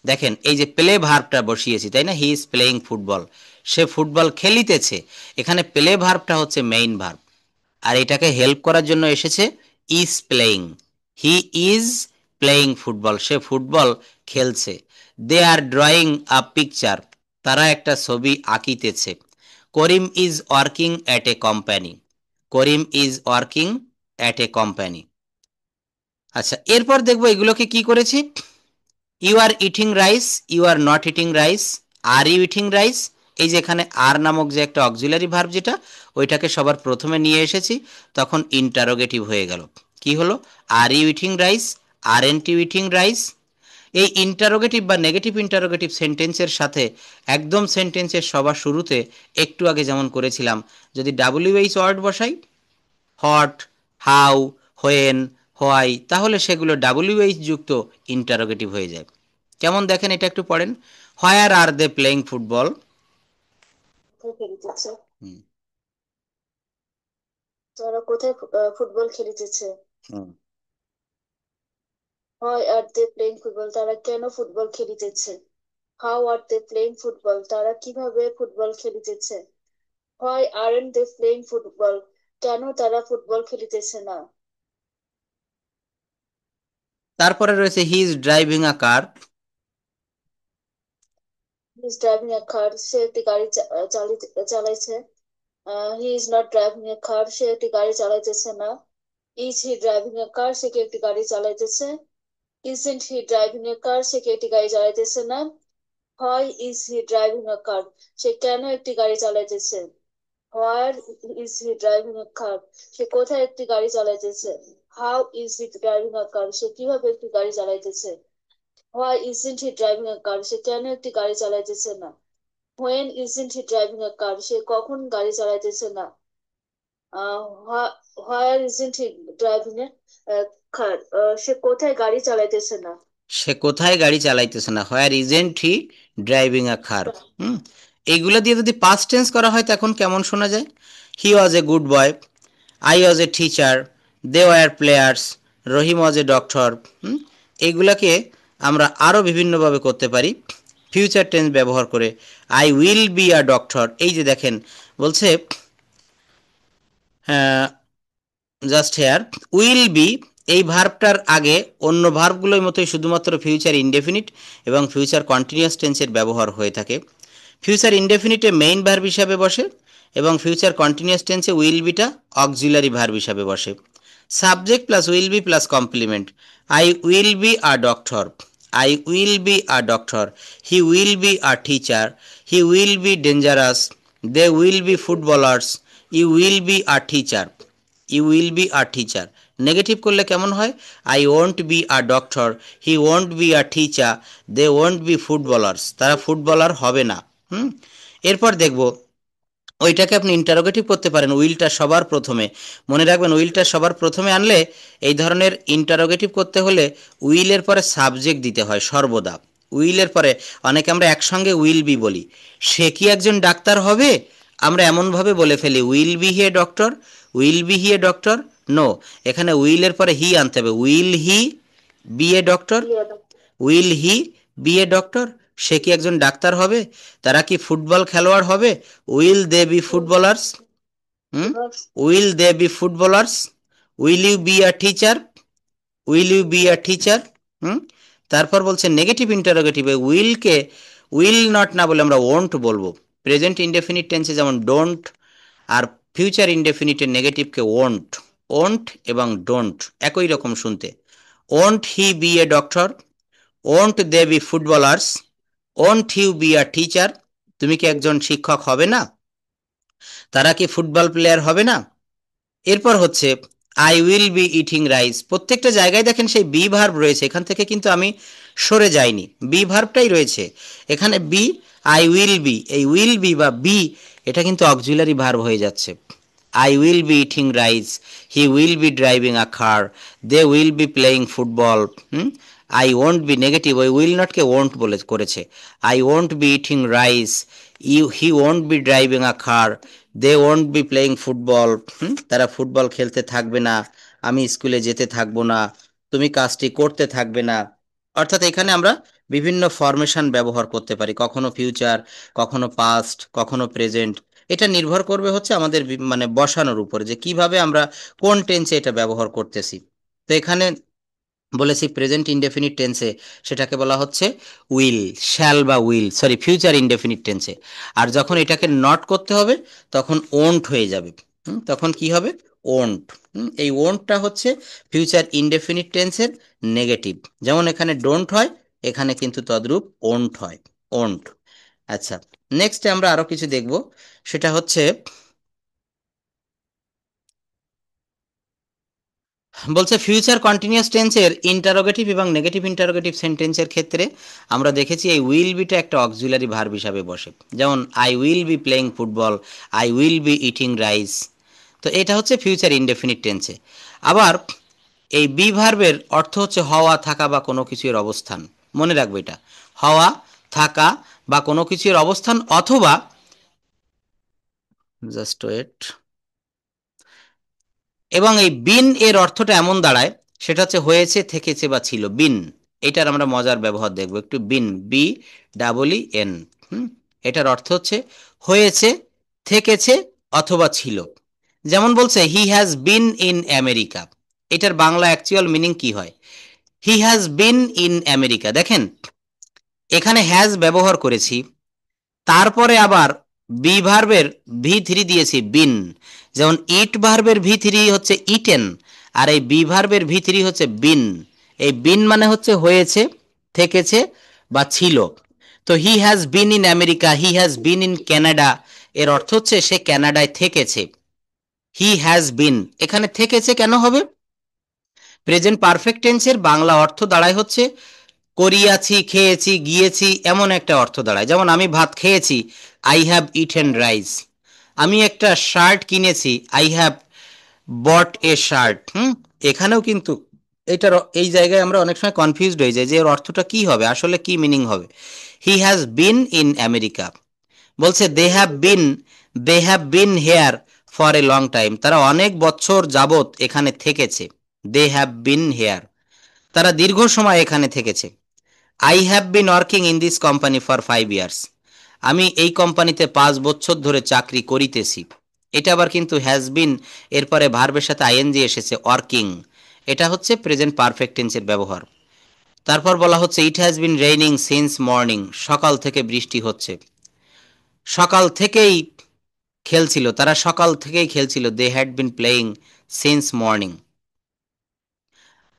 দেখেন এই যে প্লে ভার্বটা বসিয়েছি, তাই না? হি ইজ প্লেয়িং ফুটবল, সে ফুটবল খেলিতেছে। এখানে প্লে ভার্বটা হচ্ছে মেইন ভার্ব, আর এটাকে হেল্প করার জন্য এসেছে is playing. He is playing football, সে ফুটবল খেলছে। They are drawing a picture, তারা একটা ছবি আঁকিতেছে। Karim is working at a company. Karim is working at a company. আচ্ছা, এরপর দেখবো এগুলোকে কি করেছি। You are eating rice, you are not eating rice, are you eating rice. এই যে এখানে আর নামক যে একটা অক্সিলারি ভার্ব যেটা, ওইটাকে সবার প্রথমে নিয়ে এসেছি, তখন ইন্টারোগেটিভ হয়ে গেল। কি হলো? Are you eating rice, aren't you eating rice. এই ইন্টারোগেটিভ বা নেগেটিভ ইন্টারোগেটিভ সেন্টেন্সের সাথে একদম সেন্টেন্সের সবার শুরুতে একটু আগে যেমন করেছিলাম, যদি ডাব্লিউএইচ ওয়ার্ড বসাই, হট, হাউ, হোয়েন, হোয়াই, তাহলে সেগুলো ডাব্লিউএইচ যুক্ত ইন্টারোগেটিভ হয়ে যায়। কেমন দেখেন, এটা একটু পড়েন। হোয়ার আর দে প্লেইং ফুটবল। কোথায় খেলিতেছে? তারা কোথায় ফুটবল খেলিতেছে? হয় আর দে প্লেইং ফুটবল, তারা কেন ফুটবল খেলিতেছে? How are they playing football, তারা কিভাবে ফুটবল খেলিতেছে? হয় আরন্ট দে প্লেইং ফুটবল, কেন তারা ফুটবল খেলিতেছে না? তারপরে রয়েছে he is driving a car. He is driving a car, সে একটি গাড়ি চালাইছে। He is not driving a car, সে একটি গাড়ি চালাইতেছে না। Is he driving a car, সে কি একটি গাড়ি চালাইতেছে? Isn't he driving a car, সে কি একটি গাড়ি চালাইতেছে না। হয় is he driving a car, সে কেন একটি গাড়ি চালাইতেছে? Where is he driving a car, সে কোথায় একটি গাড়ি চালাইতেছে? How is he driving a car, সে কিভাবে একটি গাড়ি চালাইতেছে? Why isn't he driving a car, সে কেন একটি গাড়ি চালাইতেছে না? When isn't he driving a car, সে কখন গাড়ি চালাইতেছে না? হোয়ার isn't he driving a car, সে কোথায় গাড়ি চালাইতেছে না? সে কোথায় গাড়ি চালাইতেছে না, হোয়ার ইজেন্ট হি ড্রাইভিং আ কার। হুম। এইগুলো দিয়ে যদি পাস্ট টেন্স করা হয় তখন কেমন শোনা যায়? He was a good boy, I was a teacher, they were players, Rahim was a doctor. এইগুলাকে আমরা আরও বিভিন্নভাবে করতে পারি ফিউচার টেন্স ব্যবহার করে। I will be a doctor, এই যে দেখেন বলছে জাস্ট হেয়ার, উইল বি, এই ভার্বটার আগে অন্য ভার্বগুলোর মতোই শুধুমাত্র ফিউচার ইনডেফিনিট এবং ফিউচার কন্টিনিউয়াস টেন্সের ব্যবহার হয়ে থাকে। ফিউচার ইনডেফিনিটে মেইন ভার্ব হিসাবে বসে এবং ফিউচার কন্টিনিউয়াস টেন্সে উইল বিটা অক্সিলারি ভার্ব হিসাবে বসে। Subject plus will be plus complement. I will be a doctor, I will be a doctor, he will be a teacher, he will be dangerous, they will be footballers, you will be a teacher, you will be a teacher. Negative করলে কেমন হয়? I won't be a doctor, he won't be a teacher, they won't be footballers, তারা footballer হবে না। হুম। এরপর দেখব ওইটাকে আপনি ইন্টারোগেটিভ করতে পারেন উইলটা সবার প্রথমে। মনে রাখবেন উইলটা সবার প্রথমে আনলে, এই ধরনের ইন্টারোগেটিভ করতে হলে উইলের পরে সাবজেক্ট দিতে হয় সর্বদা। উইলের পরে অনেকে আমরা একসঙ্গে উইল বি বলি, সে কি একজন ডাক্তার হবে, আমরা এমনভাবে বলে ফেলি will be he a doctor, will be he a doctor. No, এখানে উইলের পরে হি আনতে হবে। Will he be a doctor, will he be a doctor, সে কি একজন ডাক্তার হবে, তারা কি ফুটবল খেলোয়াড় হবে, will they be footballers. Hmm. Will they be footballers, will you be a teacher, will you be a teacher. Hmm. তারপর বলছে নেগেটিভ ইন্টারোগেটিভে উইলকে উইল নট না বলে আমরা ওন্ট বলবো। প্রেজেন্ট ইনডেফিনিট টেন্সে যেমন ডোন্ট, আর ফিউচার ইনডেফিনিটের নেগেটিভকে ওন্ট। ওন্ট এবং ডোন্ট একই রকম শুনতে। Won't he be a doctor, won't they be footballers, won't you be a teacher, তুমি কি একজন শিক্ষক হবে না, তারা কি ফুটবল প্লেয়ার হবে না। এরপর হচ্ছে I will be eating rice. প্রত্যেকটা জায়গায় দেখেন সেই বি ভার্ব রয়েছে, এখান থেকে কিন্তু আমি সরে যাইনি, বি ভার্বটাই রয়েছে এখানে। বি, আই উইল বি, এই উইল বি বা বি এটা কিন্তু অক্সিলারি ভার্ব হয়ে যাচ্ছে। I will be eating rice, he will be driving a car, they will be playing football. I won't be negative, ওই উইল নটকে ওয়ন্ট বলে করেছে। I won't be eating rice, he won't be driving a car, they won't be playing football. তারা football খেলতে থাকবে না, আমি স্কুলে যেতে থাকবো না, তুমি কাজটি করতে থাকবে না। অর্থাৎ এখানে আমরা বিভিন্ন ফরমেশন ব্যবহার করতে পারি, কখনো ফিউচার, কখনো পাস্ট, কখনো প্রেজেন্ট। এটা নির্ভর করবে হচ্ছে আমাদের মানে বসানোর উপরে যে কিভাবে আমরা কোন টেন্সে এটা ব্যবহার করতেছি। তো এখানে বলেছি প্রেজেন্ট ইনডেফিনিট টেন্সে সেটাকে বলা হচ্ছে উইল, শ্যাল বা উইল, সরি ফিউচার ইনডেফিনিট টেন্সে। আর যখন এটাকে নট করতে হবে তখন ওন্ট হয়ে যাবে। তখন কি হবে? ওন্ট। এই ওন্টটা হচ্ছে ফিউচার ইনডেফিনিট টেন্সের নেগেটিভ। যেমন এখানে ডোন্ট হয়, এখানে কিন্তু তদ্রূপ ওন্ট হয়, ওন্ট। আচ্ছা, নেক্সট আমরা আরো কিছু দেখব, সেটা হচ্ছে বলছে ফিউচার কন্টিনিউয়াস টেন্সের ইন্টারোগেটিভ এবং নেগেটিভ ইন্টারোগেটিভ সেন্টেন্সের ক্ষেত্রে আমরা দেখেছি এই উইল বিটা একটা অক্সিলারি ভার্ব হিসাবে বসে। যেমন I will be playing football, I will be eating rice. তো এটা হচ্ছে ফিউচার ইনডেফিনিট টেন্সে। আবার এই বি ভার্বের অর্থ হচ্ছে হওয়া, থাকা বা কোনো কিছুর অবস্থান। মনে রাখবে এটা, হওয়া, থাকা বা কোনো কিছুর অবস্থান, অথবা জাস্ট ওয়েট, এবং এই বিন এর অর্থটা এমন দাঁড়ায়, সেটা হচ্ছে হয়েছে, থেকেছে বা ছিল। বিন, এটার আমরা মজার ব্যবহার দেখবো একটু। বিন, বি ডাবল ই এন, এটার অর্থ হচ্ছে হয়েছে, থেকেছে অথবা ছিল। যেমন বলছে হি হ্যাজ বিন ইন আমেরিকা, এটার বাংলা অ্যাকচুয়াল মিনিং কি হয়? হি হ্যাজ বিন ইন আমেরিকা। দেখেন এখানে হ্যাজ ব্যবহার করেছি, তারপরে আবার বি ভার্বের ভি থ্রি দিয়েছি বিন। যেমন ইট ভার্বের ভি থ্রি হচ্ছে ইটেন, আর এই বি ভার্বের ভি থ্রি হচ্ছে বিন। এই বিন মানে হচ্ছে হয়েছে, থেকেছে বা ছিল। তো হি has been in America, he has been in Canada, এর অর্থ হচ্ছে সে কানাডায় থেকেছে। হি হ্যাজ বিন, এখানে থেকেছে কেন হবে? প্রেজেন্ট পারফেক্ট টেন্সের বাংলা অর্থ দাঁড়ায় হচ্ছে করিয়াছি, খেয়েছি, গিয়েছি, এমন একটা অর্থ দাঁড়ায়। যেমন আমি ভাত খেয়েছি, আই হ্যাভ ইটেন রাইস। আমি একটা শার্ট কিনেছি, I have bought A shirt. এখানেও কিন্তু এটার এই জায়গায় আমরা অনেক সময় কনফিউজড হয়ে যাই যে এর অর্থটা কি হবে, আসলে কি মিনিং হবে। He has been in America, বলছে they have been here for a long time, তারা অনেক বছর যাবত এখানে থেকেছে। দে হ্যাভ বিন হেয়ার, তারা দীর্ঘ সময় এখানে থেকেছে। I have been working in this company for 5 years, আমি এই কোম্পানিতে 5 বছর ধরে চাকরি করিতেছি। এটা আবার কিন্তু হ্যাজ বিন এরপরে ভার্বের সাথে আইএনজি এসেছে, ওয়ার্কিং। এটা হচ্ছে প্রেজেন্ট পারফেক্ট টেন্সের ব্যবহার। তারপর বলা হচ্ছে it has been raining since morning, সকাল থেকে বৃষ্টি হচ্ছে। সকাল থেকেই খেলছিল, তারা সকাল থেকেই খেলছিল। They had been playing since morning.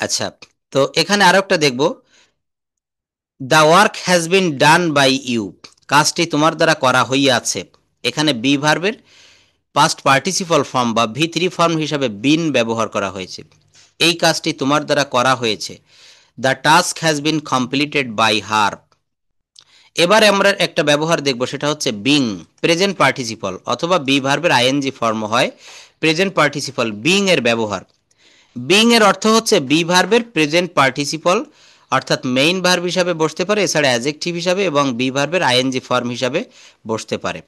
আচ্ছা, তো এখানে আরো একটা দেখবো, the work has been done by you, কাজটি তোমার দ্বারা করা হইয়াছে। এখানে বি ভার্বের পাস্ট পার্টিসিপল ফর্ম বা ভি থ্রি ফর্ম হিসাবে বিন ব্যবহার করা হয়েছে। এই কাজটি তোমার দ্বারা করা হয়েছে। The task has been completed by her. এবারে আমরা একটা ব্যবহার দেখব, সেটা হচ্ছে বিং, প্রেজেন্ট পার্টিসিপল অথবা বি ভার্বের আইএনজি ফর্ম হয় প্রেজেন্ট পার্টিসিপল, বিং এর ব্যবহার। বিং এর অর্থ হচ্ছে বি ভার্বের প্রেজেন্ট পার্টিসিপল, অর্থাৎ মেইন ভার্ব হিসাবে বসতে পারে, এছাড়া অ্যাডজেক্টিভ হিসাবে এবং বি ভার্বের আইএনজি ফর্ম হিসাবে বসতে পারে।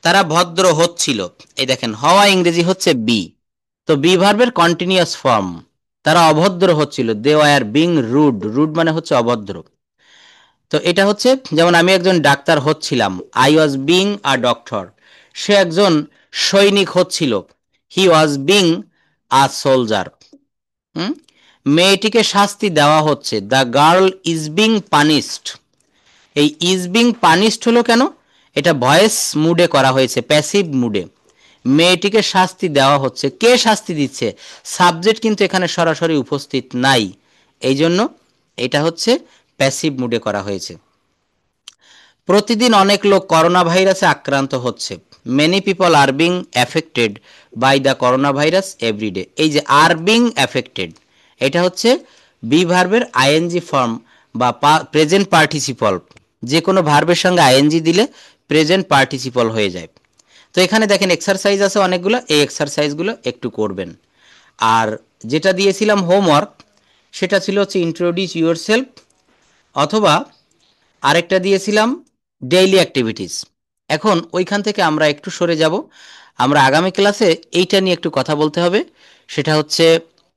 তারা ভদ্র হচ্ছিল, এই দেখেন হওয়া ইংরেজি হচ্ছে বি, তো বি ভার্বের কন্টিনিউয়াস ফর্ম। তারা অভদ্র হচ্ছিল, they were being rude, rude মানে হচ্ছে অভদ্র। তো এটা হচ্ছে যেমন আমি একজন ডাক্তার হচ্ছিলাম, I was being a doctor. সে একজন সৈনিক হচ্ছিল, হি ওয়াজ বিং আ সোলজার। মেয়েটিকে শাস্তি দেওয়া হচ্ছে, the girl is being punished. এই ইজ বিং পানিশড হলো কেন? এটা ভয়েস মুডে করা হয়েছে, প্যাসিভ মুডে। মেয়েটিকে শাস্তি দেওয়া হচ্ছে, কে শাস্তি দিচ্ছে? সাবজেক্ট কিন্তু এখানে সরাসরি উপস্থিত নাই, এই জন্য এটা হচ্ছে প্যাসিভ মুডে করা হয়েছে। প্রতিদিন অনেক লোক করোনা ভাইরাসে আক্রান্ত হচ্ছে, many people are being affected by the corona virus every day. এই যে আর বিং এফেক্টেড, এটা হচ্ছে বি ভার্বের আইএনজি ফর্ম বা প্রেজেন্ট পার্টিসিপল। যে কোনো ভার্বের সঙ্গে আইএনজি দিলে প্রেজেন্ট পার্টিসিপল হয়ে যায়। তো এখানে দেখেন এক্সারসাইজ আছে অনেকগুলো, এই এক্সারসাইজগুলো একটু করবেন। আর যেটা দিয়েছিলাম হোমওয়ার্ক, সেটা ছিল হচ্ছে ইন্ট্রোডিউস ইউর সেলফ, অথবা আরেকটা দিয়েছিলাম ডেইলি অ্যাক্টিভিটিস। এখন ওইখান থেকে আমরা একটু সরে যাব, আমরা আগামী ক্লাসে এইটা নিয়ে একটু কথা বলতে হবে। সেটা হচ্ছে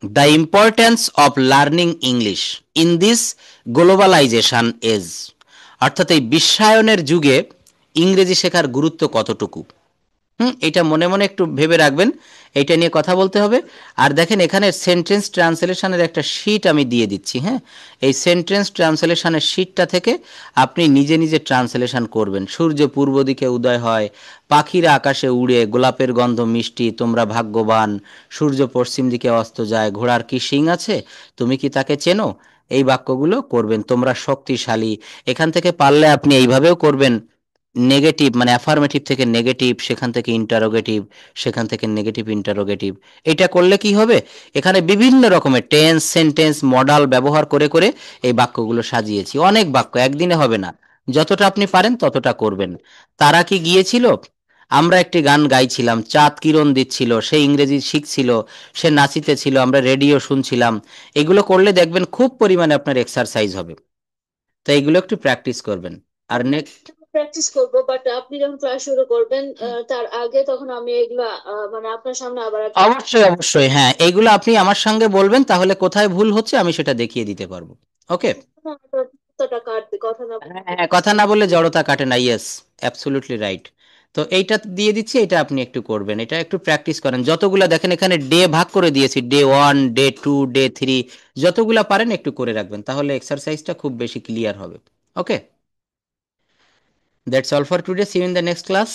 the importance of learning English in this globalization age, অর্থাৎ এই বিশ্বায়নের যুগে ইংরেজি শেখার গুরুত্ব কতটুকু। এটা মনে মনে একটু ভেবে রাখবেন, এইটা নিয়ে কথা বলতে হবে। আর দেখেন এখানে সেন্টেন্স ট্রান্সলেশনের একটা শীট আমি দিয়ে দিচ্ছি, হ্যাঁ। এই সেন্টেন্স ট্রান্সলেশনের শীটটা থেকে আপনি নিজে নিজে ট্রান্সলেশন করবেন। সূর্য পূর্ব দিকে উদয় হয়, পাখিরা আকাশে উড়ে, গোলাপের গন্ধ মিষ্টি, তোমরা ভাগ্যবান, সূর্য পশ্চিম দিকে অস্ত যায়, ঘোড়ার কি শিং আছে, তুমি কি তাকে চেনো। এই বাক্যগুলো করবেন। তোমরা শক্তিশালী, এখান থেকে পারলে আপনি এইভাবেও করবেন। নেগেটিভ মানে অ্যাফার্মেটিভ থেকে নেগেটিভ, সেখান থেকে ইন্টারোগেটিভ, সেখান থেকে নেগেটিভ ইন্টারোগেটিভ। এটা করলে কি হবে, এখানে বিভিন্ন রকমের টেন্স সেন্টেন্স মডাল ব্যবহার করে করে এই বাক্যগুলো সাজিয়েছি। অনেক বাক্য, একদিনে হবে না, যতটা আপনি পারেন ততটা করবেন। তারা কি গিয়েছিল, আমরা একটি গান গাইছিলাম, চাঁদ কিরণ দিচ্ছিল, সে ইংরেজি শিখছিল, সে নাচিতেছিল, আমরা রেডিও শুনছিলাম। এগুলো করলে দেখবেন খুব পরিমাণে আপনার এক্সারসাইজ হবে। তো এইগুলো একটু প্র্যাকটিস করবেন। আর নেক্সট, প্র্যাকটিস করব, বাট আপনি যখন ক্লাস শুরু করবেন তার আগে তখন আমি এগুলা মানে আপনার সামনে আবার একটা অবশ্যই অবশ্যই, হ্যাঁ, এইগুলো আপনি আমার সঙ্গে বলবেন, তাহলে কোথায় ভুল হচ্ছে আমি সেটা দেখিয়ে দিতে পারবো। ওকে। কতটা কাটবে কথা না হ্যাঁ হ্যাঁ, কথা না বললে জড়তা কাটে না, ইয়েস, অ্যাবসলিউটলি রাইট। তো এইটা দিয়ে দিচ্ছি, এটা আপনি একটু করবেন, এটা একটু প্র্যাকটিস করেন। যতগুলা দেখেন এখানে ডে ভাগ করে দিয়েছি, ডে 1, ডে 2, ডে 3, যতগুলা পারেন একটু করে রাখবেন, তাহলে এক্সারসাইজটা খুব বেশি ক্লিয়ার হবে। Okay, that's all for today, see you in the next class.